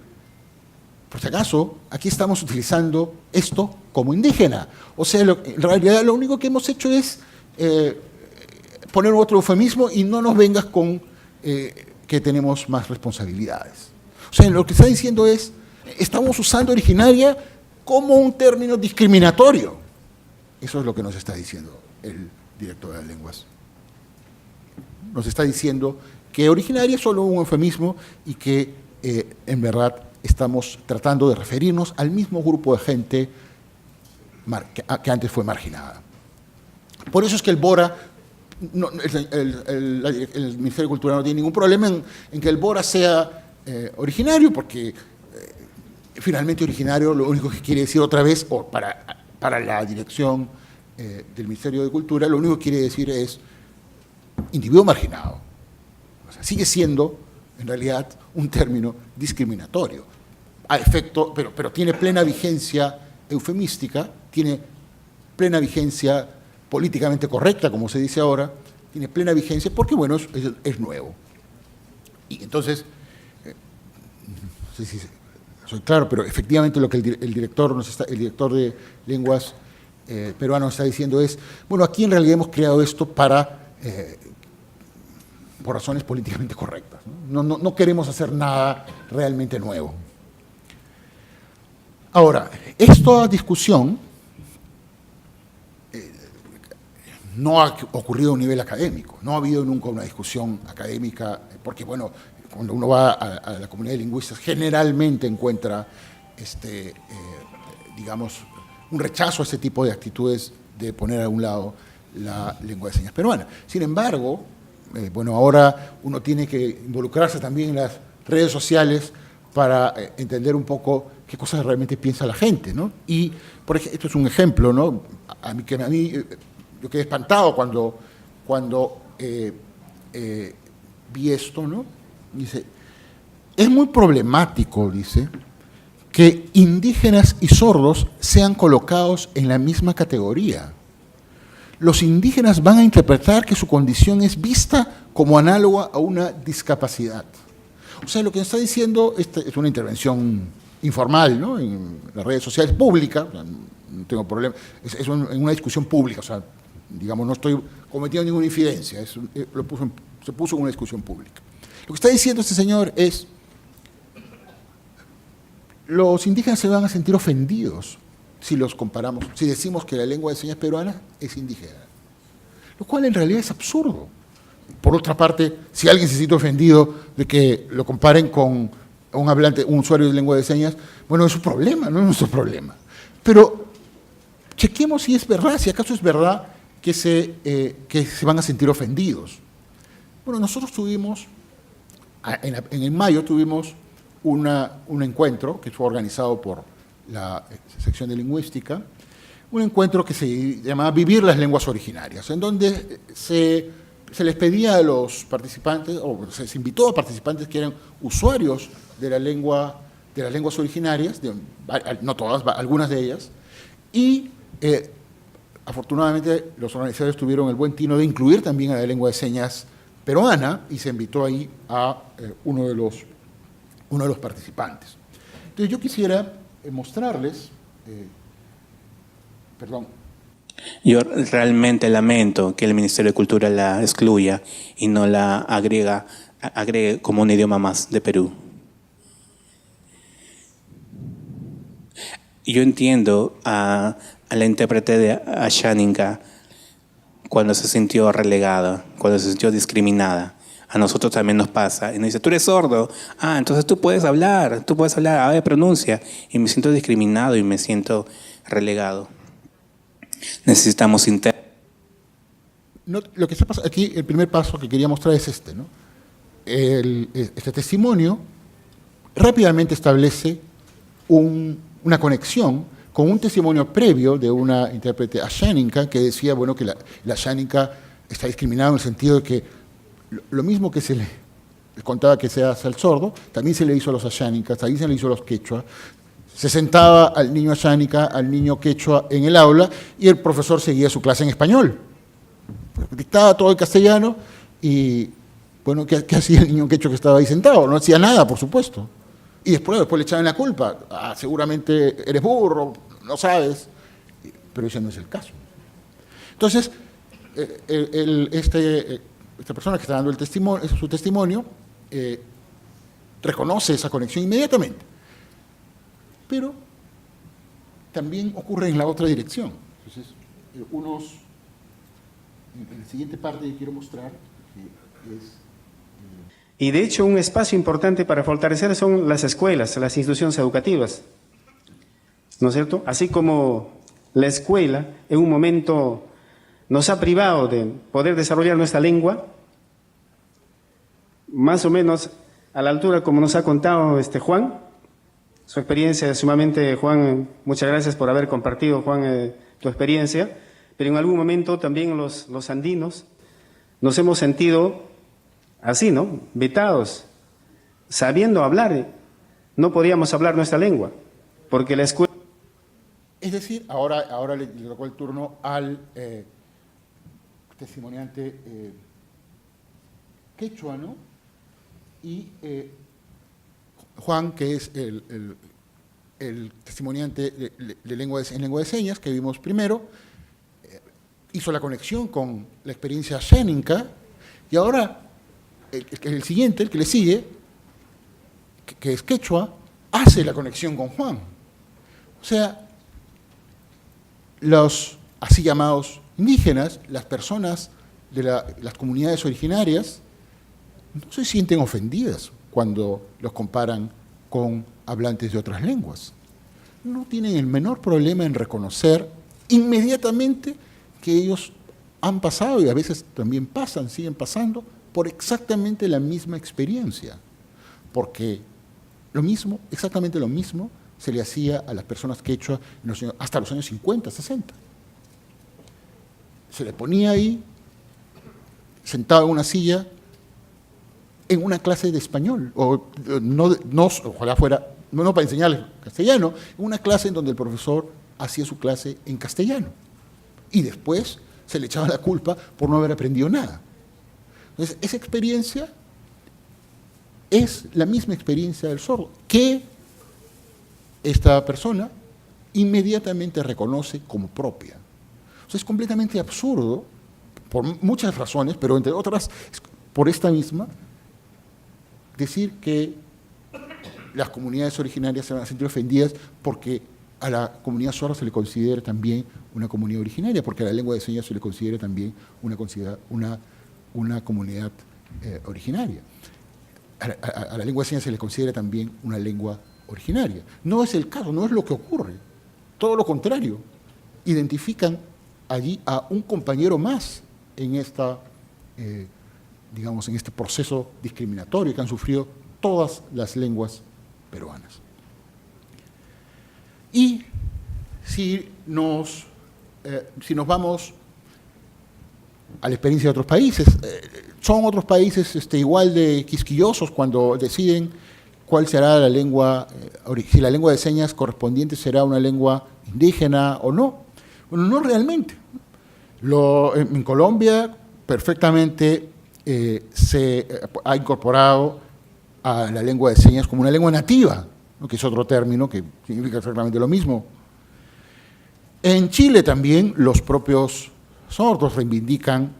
por si acaso, aquí estamos utilizando esto como indígena. O sea, en realidad lo único que hemos hecho es poner otro eufemismo y no nos vengas con que tenemos más responsabilidades. O sea, lo que está diciendo es, estamos usando originaria como un término discriminatorio. Eso es lo que nos está diciendo el director de las lenguas. Nos está diciendo que originaria es solo un eufemismo y que en verdad estamos tratando de referirnos al mismo grupo de gente que antes fue marginada. Por eso es que el BORA, el Ministerio de Cultura no tiene ningún problema en que el BORA sea originario, porque finalmente originario lo único que quiere decir otra vez, o para la dirección del Ministerio de Cultura, lo único que quiere decir es individuo marginado. O sea, sigue siendo, en realidad, un término discriminatorio, a efecto, pero tiene plena vigencia eufemística, tiene plena vigencia políticamente correcta, como se dice ahora, tiene plena vigencia porque, bueno, es nuevo. Y entonces, no sé si soy claro, pero efectivamente lo que el director de lenguas peruano está diciendo es, bueno, aquí en realidad hemos creado esto por razones políticamente correctas, ¿no? No queremos hacer nada realmente nuevo. Ahora, esta discusión no ha ocurrido a un nivel académico, no ha habido nunca una discusión académica, porque, bueno, cuando uno va a la comunidad de lingüistas, generalmente encuentra, digamos, un rechazo a ese tipo de actitudes de poner a un lado la lengua de señas peruana. Sin embargo, bueno, ahora uno tiene que involucrarse también en las redes sociales para entender un poco qué cosas realmente piensa la gente, ¿no? Y, por ejemplo, esto es un ejemplo, ¿no? A mí yo quedé espantado cuando vi esto, ¿no? Dice, es muy problemático, dice, que indígenas y sordos sean colocados en la misma categoría. Los indígenas van a interpretar que su condición es vista como análoga a una discapacidad. O sea, lo que está diciendo, esta es una intervención informal, ¿no?, en las redes sociales públicas, no tengo problema, es una discusión pública, o sea, digamos, no estoy cometiendo ninguna infidencia, se puso en una discusión pública. Lo que está diciendo este señor es, los indígenas se van a sentir ofendidos si los comparamos, si decimos que la lengua de señas peruana es indígena, lo cual en realidad es absurdo. Por otra parte, si alguien se siente ofendido de que lo comparen con un usuario de lengua de señas, bueno, es su problema, no es nuestro problema. Pero chequemos si es verdad, si acaso es verdad que se van a sentir ofendidos. Bueno, nosotros tuvimos, en mayo tuvimos un encuentro que fue organizado por la sección de lingüística, un encuentro que se llamaba Vivir las lenguas originarias, en donde se les pedía a los participantes, o se invitó a participantes que eran usuarios de las lenguas originarias, no todas, algunas de ellas, y afortunadamente los organizadores tuvieron el buen tino de incluir también a la lengua de señas peruana, y se invitó ahí a uno de los participantes. Entonces yo quisiera mostrarles, perdón. Yo realmente lamento que el Ministerio de Cultura la excluya y no la agregue como un idioma más de Perú. Yo entiendo a la intérprete de Ashaninka cuando se sintió relegada, cuando se sintió discriminada. A nosotros también nos pasa. Y nos dice, tú eres sordo. Ah, entonces tú puedes hablar, a ver, pronuncia. Y me siento discriminado y me siento relegado. Necesitamos lo que está pasando aquí, el primer paso que quería mostrar es este, ¿no? Este testimonio rápidamente establece una conexión con un testimonio previo de una intérprete asháninka que decía, bueno, que la asháninka está discriminada en el sentido de que lo mismo que se le contaba que se hace al sordo, también se le hizo a los asháninkas, también se le hizo a los quechua, Se sentaba al niño ashánica, al niño quechua en el aula y el profesor seguía su clase en español. Dictaba todo en castellano y, bueno, ¿qué hacía el niño quechua que estaba ahí sentado? No hacía nada, por supuesto. Y después le echaban la culpa. Ah, seguramente eres burro, no sabes. Pero ese no es el caso. Entonces, esta persona que está dando su testimonio reconoce esa conexión inmediatamente. Pero también ocurre en la otra dirección. Entonces, en la siguiente parte que quiero mostrar, que es... Y de hecho un espacio importante para fortalecer son las escuelas, las instituciones educativas, ¿no es cierto? Así como la escuela en un momento nos ha privado de poder desarrollar nuestra lengua, más o menos a la altura como nos ha contado Juan, su experiencia sumamente, Juan, muchas gracias por haber compartido, Juan, tu experiencia, pero en algún momento también los andinos nos hemos sentido así, ¿no? Vetados, sabiendo hablar, no podíamos hablar nuestra lengua, porque la escuela... Es decir, ahora le tocó el turno al testimoniante quechua, ¿no? Y Juan, que es el testimoniante en lengua de señas que vimos primero, hizo la conexión con la experiencia xénica, y ahora el siguiente, el que le sigue, que es quechua, hace la conexión con Juan. O sea, los así llamados indígenas, las personas de las comunidades originarias, no se sienten ofendidas cuando los comparan con hablantes de otras lenguas. No tienen el menor problema en reconocer inmediatamente que ellos han pasado, y a veces también siguen pasando, por exactamente la misma experiencia. Porque exactamente lo mismo, se le hacía a las personas quechua hasta los años 50, 60. Se le ponía ahí, sentado en una silla, en una clase de español, o ojalá fuera, no para enseñarles castellano, en una clase en donde el profesor hacía su clase en castellano. Y después se le echaba la culpa por no haber aprendido nada. Entonces, esa experiencia es la misma experiencia del sordo, que esta persona inmediatamente reconoce como propia. O sea, es completamente absurdo, por muchas razones, pero entre otras, por esta misma, decir que las comunidades originarias se van a sentir ofendidas porque a la comunidad sorda se le considera también una comunidad originaria, porque a la lengua de señas se le considera también una comunidad originaria. A la lengua de señas se le considera también una lengua originaria. No es el caso, no es lo que ocurre. Todo lo contrario. Identifican allí a un compañero más en en este proceso discriminatorio que han sufrido todas las lenguas peruanas. Y si nos vamos a la experiencia de otros países, son otros países igual de quisquillosos cuando deciden cuál será la lengua, si la lengua de señas correspondiente será una lengua indígena o no. Bueno, no realmente. En Colombia perfectamente se ha incorporado a la lengua de señas como una lengua nativa, ¿no? Que es otro término que significa exactamente lo mismo. En Chile también los propios sordos reivindican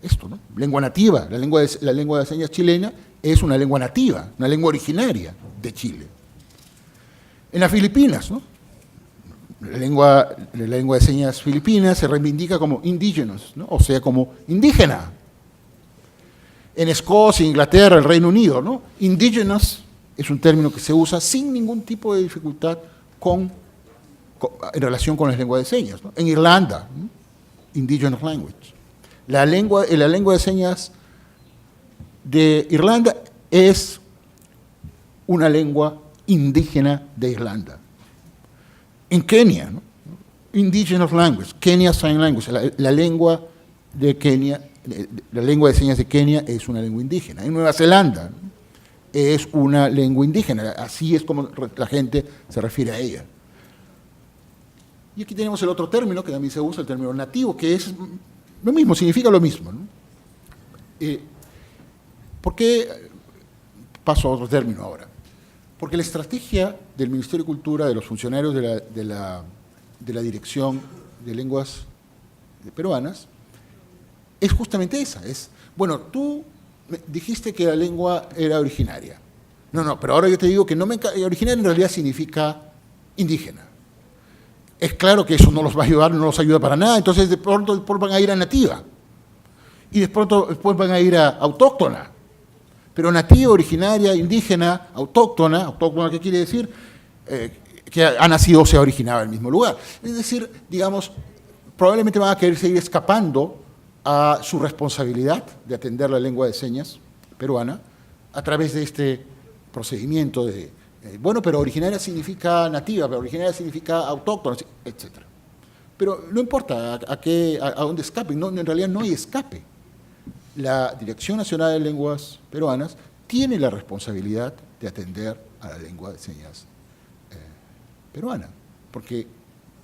esto, ¿no? Lengua nativa. La lengua de señas chilena es una lengua nativa, una lengua originaria de Chile. En las Filipinas, ¿no? La lengua de señas filipina se reivindica como indigenous, ¿no? O sea, como indígena. En Escocia, Inglaterra, el Reino Unido, ¿no? Indigenous es un término que se usa sin ningún tipo de dificultad en relación con las lenguas de señas, ¿no? En Irlanda, ¿no? Indigenous language. La lengua de señas de Irlanda es una lengua indígena de Irlanda. En Kenia, ¿no? Indigenous language, Kenya Sign Language, la lengua de Kenia, la lengua de señas de Kenia es una lengua indígena. En Nueva Zelanda, ¿no? es una lengua indígena, así es como la gente se refiere a ella. Y aquí tenemos el otro término que también se usa, el término nativo, que es lo mismo, significa lo mismo, ¿no? ¿Por qué paso a otro término ahora? Porque la estrategia del Ministerio de Cultura, de los funcionarios de la Dirección de Lenguas Peruanas, es justamente esa. Es, bueno, tú me dijiste que la lengua era originaria. No, pero ahora yo te digo que originaria en realidad significa indígena. Es claro que eso no los va a ayudar, no los ayuda para nada, entonces de pronto después van a ir a nativa. Y después van a ir a autóctona. Pero nativa, originaria, indígena, autóctona, ¿qué quiere decir? Que ha nacido o se ha originado en el mismo lugar. Es decir, digamos, probablemente van a querer seguir escapando a su responsabilidad de atender la lengua de señas peruana a través de este procedimiento de, bueno, pero originaria significa nativa, pero originaria significa autóctona, etc. Pero no importa a dónde escapen, no, en realidad no hay escape. La Dirección Nacional de Lenguas Peruanas tiene la responsabilidad de atender a la lengua de señas peruana, porque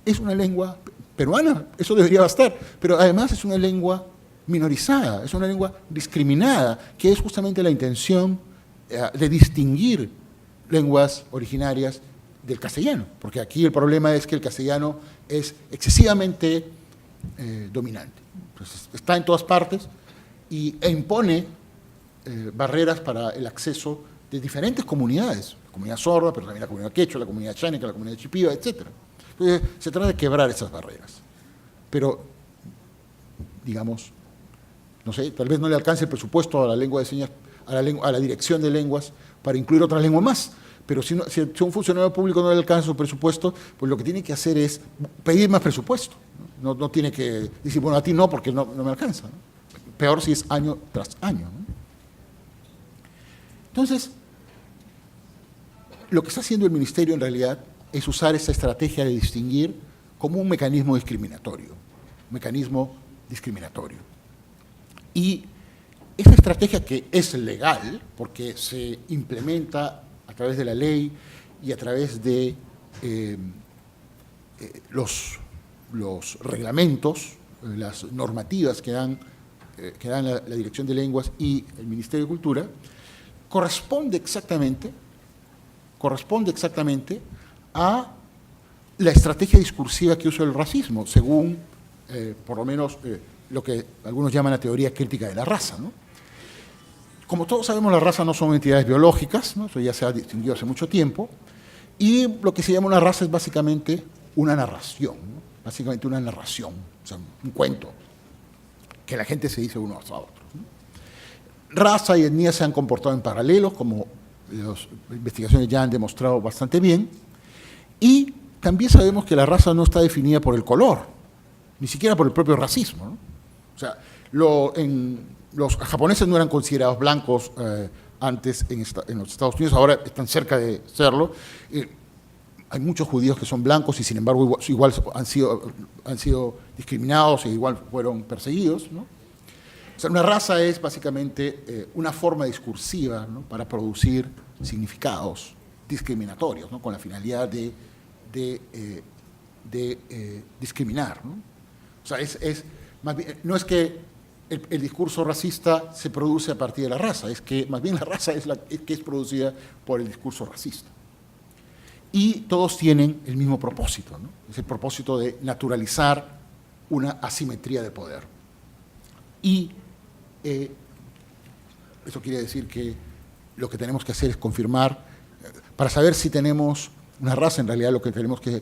es una lengua peruana, eso debería bastar, pero además es una lengua minorizada, es una lengua discriminada, que es justamente la intención de distinguir lenguas originarias del castellano, porque aquí el problema es que el castellano es excesivamente dominante. Entonces, está en todas partes e impone barreras para el acceso de diferentes comunidades, la comunidad sorda, pero también la comunidad quechua, la comunidad chánica, la comunidad chipiva, etc. Entonces, se trata de quebrar esas barreras. Pero, digamos, no sé, tal vez no le alcance el presupuesto a la lengua de señas, a la dirección de lenguas para incluir otra lengua más, pero si a un funcionario público no le alcanza su presupuesto, pues lo que tiene que hacer es pedir más presupuesto. No tiene que decir, bueno, a ti no, porque no me alcanza, ¿no? Peor si es año tras año, ¿no? Entonces, lo que está haciendo el Ministerio en realidad es usar esta estrategia de distinguir como un mecanismo discriminatorio, Y esa estrategia, que es legal, porque se implementa a través de la ley y a través de los reglamentos, las normativas que dan la Dirección de Lenguas y el Ministerio de Cultura, corresponde exactamente a la estrategia discursiva que usa el racismo, según, por lo menos, lo que algunos llaman la teoría crítica de la raza, ¿no? Como todos sabemos, las razas no son entidades biológicas, ¿no? Eso ya se ha distinguido hace mucho tiempo, y lo que se llama una raza es básicamente una narración, ¿no? O sea, un cuento que la gente se dice unos a otros, ¿no? Raza y etnia se han comportado en paralelos, como las investigaciones ya han demostrado bastante bien, y también sabemos que la raza no está definida por el color, ni siquiera por el propio racismo, ¿no? O sea, los japoneses no eran considerados blancos antes en los Estados Unidos, ahora están cerca de serlo. Hay muchos judíos que son blancos y sin embargo igual han sido discriminados e igual fueron perseguidos, ¿no? O sea, una raza es básicamente una forma discursiva, ¿no?, para producir significados discriminatorios, ¿no?, con la finalidad de discriminar, ¿no? O sea, más bien, no es que el discurso racista se produce a partir de la raza, es que más bien la raza es que es producida por el discurso racista. Y todos tienen el mismo propósito, ¿no? Es el propósito de naturalizar una asimetría de poder. Y eso quiere decir que lo que tenemos que hacer es confirmar, para saber si tenemos una raza, en realidad lo que tenemos que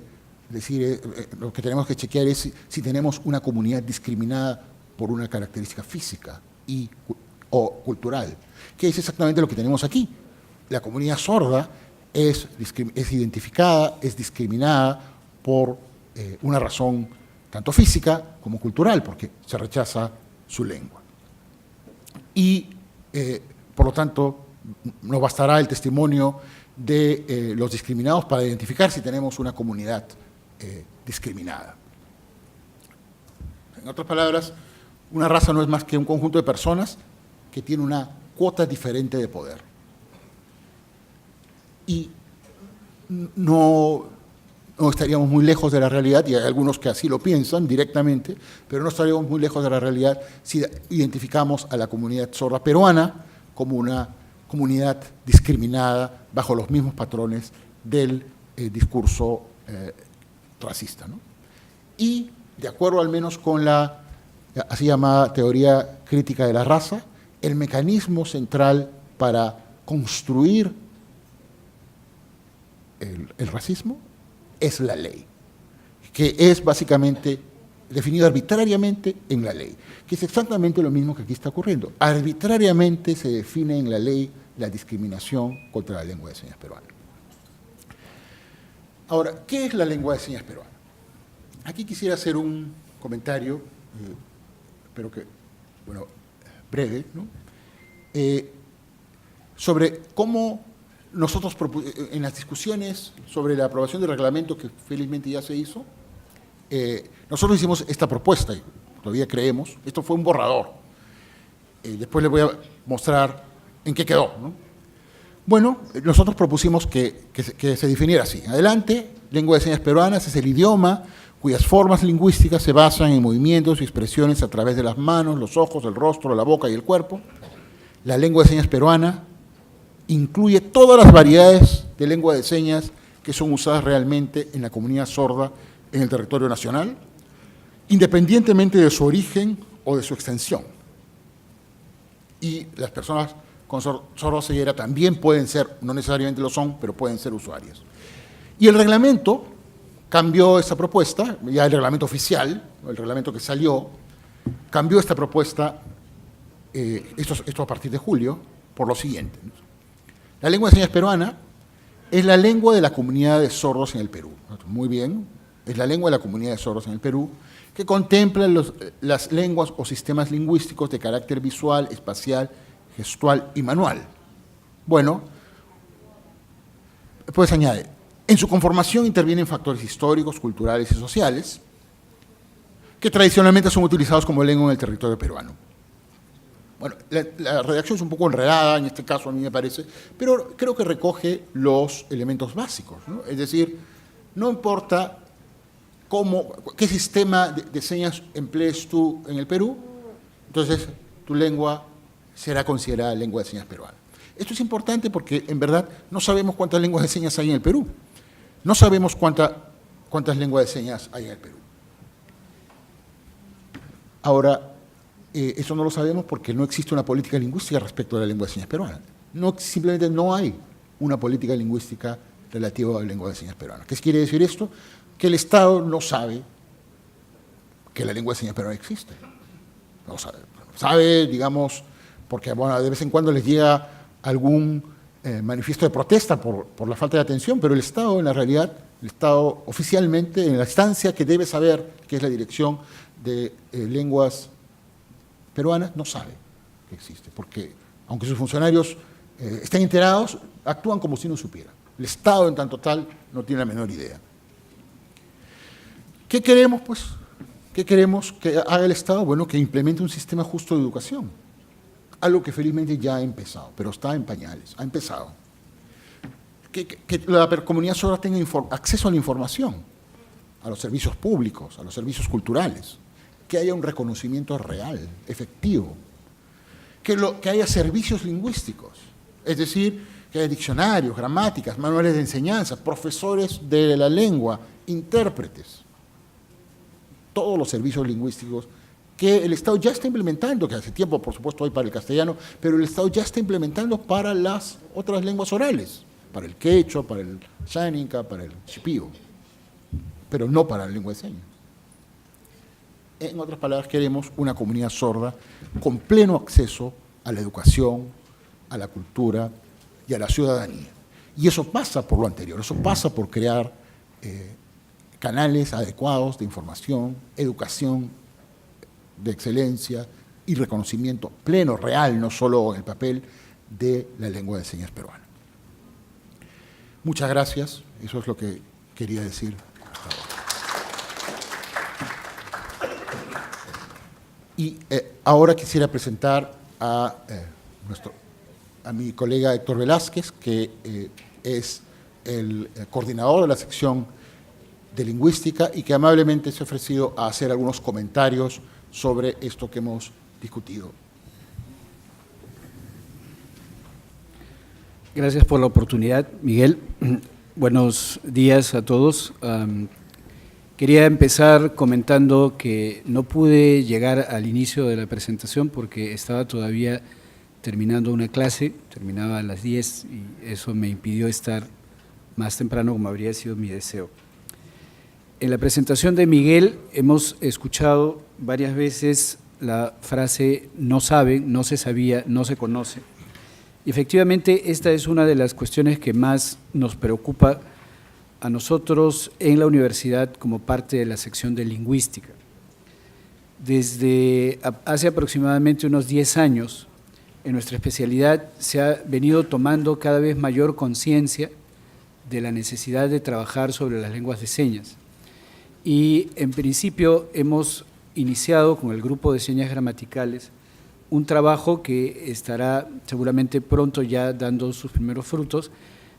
decir, lo que tenemos que chequear es si tenemos una comunidad discriminada por una característica física o cultural, que es exactamente lo que tenemos aquí. La comunidad sorda es identificada, es discriminada por una razón tanto física como cultural, porque se rechaza su lengua. Y, por lo tanto, no bastará el testimonio de los discriminados para identificar si tenemos una comunidad discriminada. En otras palabras, una raza no es más que un conjunto de personas que tiene una cuota diferente de poder. y no estaríamos muy lejos de la realidad, y hay algunos que así lo piensan directamente, pero no estaríamos muy lejos de la realidad si identificamos a la comunidad sorda peruana como una comunidad discriminada bajo los mismos patrones del discurso racista, ¿no? Y de acuerdo al menos con la así llamada teoría crítica de la raza, el mecanismo central para construir el racismo es la ley, que es básicamente definido arbitrariamente en la ley, que es exactamente lo mismo que aquí está ocurriendo. Arbitrariamente se define en la ley la discriminación contra la lengua de señas peruana. Ahora, ¿qué es la lengua de señas peruana? Aquí quisiera hacer un comentario, espero que, bueno, breve, ¿no? Sobre cómo nosotros, en las discusiones sobre la aprobación del reglamento, que felizmente ya se hizo, nosotros hicimos esta propuesta, y todavía creemos, esto fue un borrador. Después les voy a mostrar en qué quedó, ¿no? Bueno, nosotros propusimos que se definiera así. Adelante, lengua de señas peruanas es el idioma cuyas formas lingüísticas se basan en movimientos y expresiones a través de las manos, los ojos, el rostro, la boca y el cuerpo. La lengua de señas peruana incluye todas las variedades de lengua de señas que son usadas realmente en la comunidad sorda en el territorio nacional, independientemente de su origen o de su extensión. Y las personas con sordoceguera también pueden ser, no necesariamente lo son, pero pueden ser usuarias. Y el reglamento cambió esa propuesta, ya el reglamento oficial, el reglamento que salió, cambió esta propuesta, esto a partir de julio, por lo siguiente. La lengua de señas peruana es la lengua de la comunidad de sordos en el Perú. Muy bien, es la lengua de la comunidad de sordos en el Perú, que contempla las lenguas o sistemas lingüísticos de carácter visual, espacial, gestual y manual. Bueno, pues añade, en su conformación intervienen factores históricos, culturales y sociales, que tradicionalmente son utilizados como lengua en el territorio peruano. Bueno, la redacción es un poco enredada en este caso, a mí me parece, pero creo que recoge los elementos básicos, ¿no? Es decir, no importa qué sistema de señas emplees tú en el Perú, entonces tu lengua será considerada lengua de señas peruana. Esto es importante porque, en verdad, no sabemos cuántas lenguas de señas hay en el Perú. No sabemos cuántas lenguas de señas hay en el Perú. Ahora, eso no lo sabemos porque no existe una política lingüística respecto a la lengua de señas peruana. Simplemente no hay una política lingüística relativa a la lengua de señas peruana. ¿Qué quiere decir esto? Que el Estado no sabe que la lengua de señas peruana existe. No sabe. Sabe, digamos, porque bueno, de vez en cuando les llega algún manifiesto de protesta por la falta de atención, pero el Estado, en la realidad, el Estado oficialmente, en la instancia que debe saber, que es la Dirección de Lenguas Peruanas, no sabe que existe, porque aunque sus funcionarios estén enterados, actúan como si no supieran. El Estado, en tanto tal, no tiene la menor idea. ¿Qué queremos, pues? ¿Qué queremos que haga el Estado? Bueno, que implemente un sistema justo de educación. Algo que felizmente ya ha empezado, pero está en pañales, ha empezado. Que la comunidad sorda tenga acceso a la información, a los servicios públicos, a los servicios culturales, que haya un reconocimiento real, efectivo, que haya servicios lingüísticos, es decir, que haya diccionarios, gramáticas, manuales de enseñanza, profesores de la lengua, intérpretes, todos los servicios lingüísticos que el Estado ya está implementando, que hace tiempo, por supuesto, hay para el castellano, pero el Estado ya está implementando para las otras lenguas orales, para el quechua, para el xáninca, para el chipío, pero no para la lengua de señas. En otras palabras, queremos una comunidad sorda con pleno acceso a la educación, a la cultura y a la ciudadanía. Y eso pasa por lo anterior, eso pasa por crear canales adecuados de información, educación de excelencia y reconocimiento pleno, real, no solo en el papel, de la lengua de señas peruana. Muchas gracias, eso es lo que quería decir hasta ahora. Y ahora quisiera presentar a mi colega Héctor Velázquez, que es el coordinador de la sección de lingüística y que amablemente se ha ofrecido a hacer algunos comentarios sobre esto que hemos discutido. Gracias por la oportunidad, Miguel. Buenos días a todos. Quería empezar comentando que no pude llegar al inicio de la presentación porque estaba todavía terminando una clase, terminaba a las 10 y eso me impidió estar más temprano como habría sido mi deseo. En la presentación de Miguel hemos escuchado varias veces la frase no saben, no se sabía, no se conoce. Y efectivamente esta es una de las cuestiones que más nos preocupa a nosotros en la universidad como parte de la sección de lingüística. Desde hace aproximadamente unos 10 años, en nuestra especialidad se ha venido tomando cada vez mayor conciencia de la necesidad de trabajar sobre las lenguas de señas. Y en principio hemos iniciado con el grupo de señas gramaticales un trabajo que estará seguramente pronto ya dando sus primeros frutos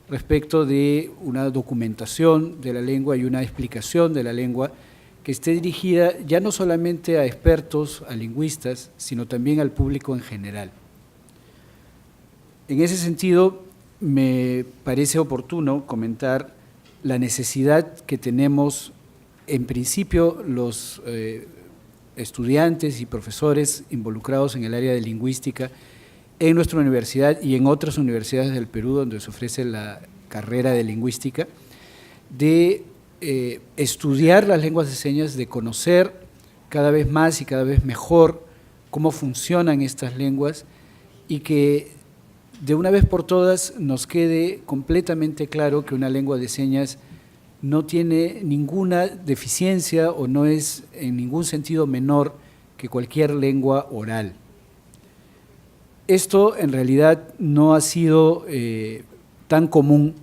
respecto de una documentación de la lengua y una explicación de la lengua que esté dirigida ya no solamente a expertos, a lingüistas, sino también al público en general. En ese sentido, me parece oportuno comentar la necesidad que tenemos, en principio, los estudiantes y profesores involucrados en el área de lingüística en nuestra universidad y en otras universidades del Perú donde se ofrece la carrera de lingüística, de estudiar las lenguas de señas, de conocer cada vez más y cada vez mejor cómo funcionan estas lenguas y que de una vez por todas nos quede completamente claro que una lengua de señas no tiene ninguna deficiencia o no es en ningún sentido menor que cualquier lengua oral. Esto en realidad no ha sido tan común,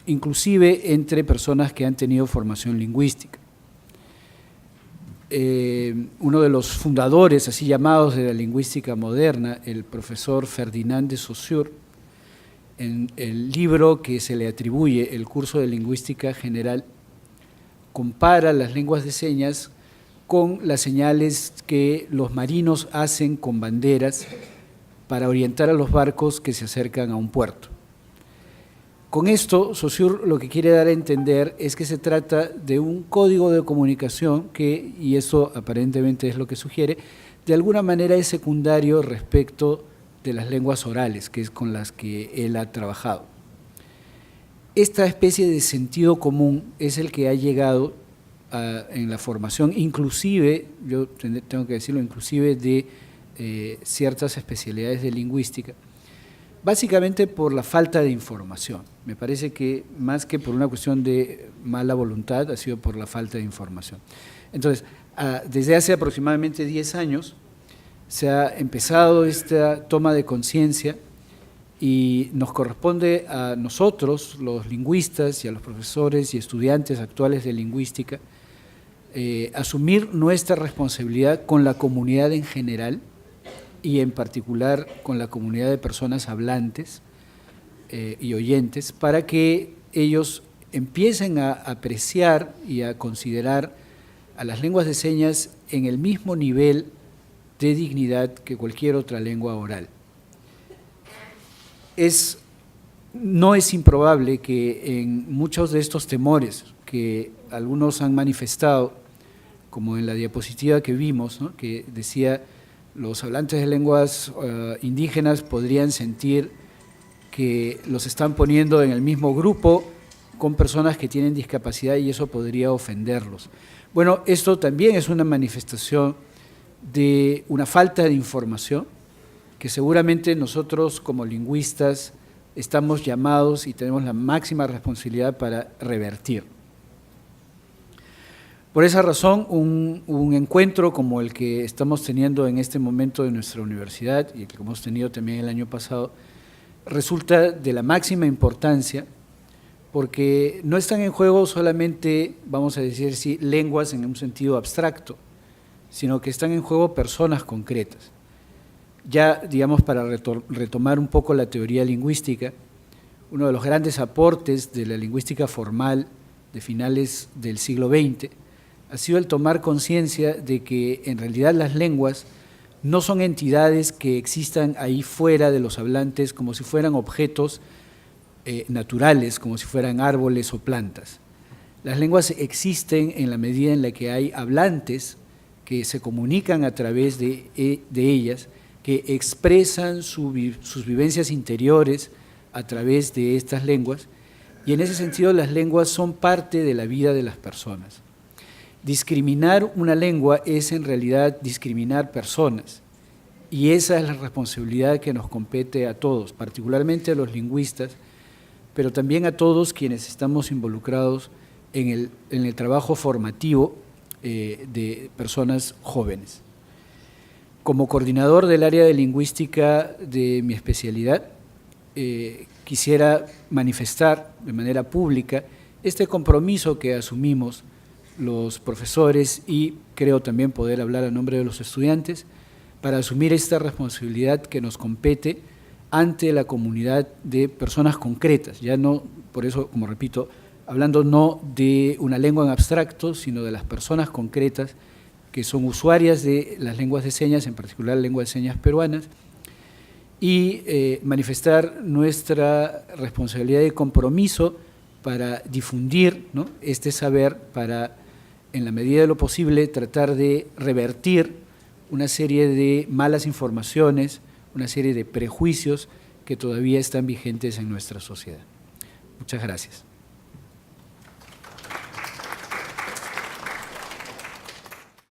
inclusive entre personas que han tenido formación lingüística. Uno de los fundadores, así llamados, de la lingüística moderna, el profesor Ferdinand de Saussure, en el libro que se le atribuye, el curso de lingüística general, compara las lenguas de señas con las señales que los marinos hacen con banderas para orientar a los barcos que se acercan a un puerto. Con esto, Saussure lo que quiere dar a entender es que se trata de un código de comunicación que, y eso aparentemente es lo que sugiere, de alguna manera es secundario respecto de las lenguas orales, que es con las que él ha trabajado. Esta especie de sentido común es el que ha llegado en la formación, inclusive, yo tengo que decirlo, inclusive de ciertas especialidades de lingüística, básicamente por la falta de información. Me parece que más que por una cuestión de mala voluntad, ha sido por la falta de información. Entonces, desde hace aproximadamente 10 años se ha empezado esta toma de conciencia y nos corresponde a nosotros, los lingüistas, y a los profesores y estudiantes actuales de lingüística, asumir nuestra responsabilidad con la comunidad en general y en particular con la comunidad de personas hablantes y oyentes, para que ellos empiecen a apreciar y a considerar a las lenguas de señas en el mismo nivel de dignidad que cualquier otra lengua oral. No es improbable que en muchos de estos temores que algunos han manifestado, como en la diapositiva que vimos, ¿no?, que decía los hablantes de lenguas indígenas podrían sentir que los están poniendo en el mismo grupo con personas que tienen discapacidad y eso podría ofenderlos. Bueno, esto también es una manifestación de una falta de información que seguramente nosotros como lingüistas estamos llamados y tenemos la máxima responsabilidad para revertir. Por esa razón, un encuentro como el que estamos teniendo en este momento en nuestra universidad y el que hemos tenido también el año pasado, resulta de la máxima importancia porque no están en juego solamente, vamos a decir, sí, lenguas en un sentido abstracto, sino que están en juego personas concretas. Ya, digamos, para retomar un poco la teoría lingüística, uno de los grandes aportes de la lingüística formal de finales del siglo XX ha sido el tomar conciencia de que en realidad las lenguas no son entidades que existan ahí fuera de los hablantes como si fueran objetos naturales, como si fueran árboles o plantas. Las lenguas existen en la medida en la que hay hablantes que se comunican a través de ellas, que expresan sus vivencias interiores a través de estas lenguas, y en ese sentido las lenguas son parte de la vida de las personas. Discriminar una lengua es en realidad discriminar personas, y esa es la responsabilidad que nos compete a todos, particularmente a los lingüistas, pero también a todos quienes estamos involucrados en el trabajo formativo de personas jóvenes. Como coordinador del área de lingüística de mi especialidad, quisiera manifestar de manera pública este compromiso que asumimos los profesores y creo también poder hablar a nombre de los estudiantes para asumir esta responsabilidad que nos compete ante la comunidad de personas concretas, ya no, por eso, como repito, hablando no de una lengua en abstracto, sino de las personas concretas que son usuarias de las lenguas de señas, en particular la lengua de señas peruanas, y manifestar nuestra responsabilidad y compromiso para difundir, ¿no?, este saber, para, en la medida de lo posible, tratar de revertir una serie de malas informaciones, una serie de prejuicios que todavía están vigentes en nuestra sociedad. Muchas gracias.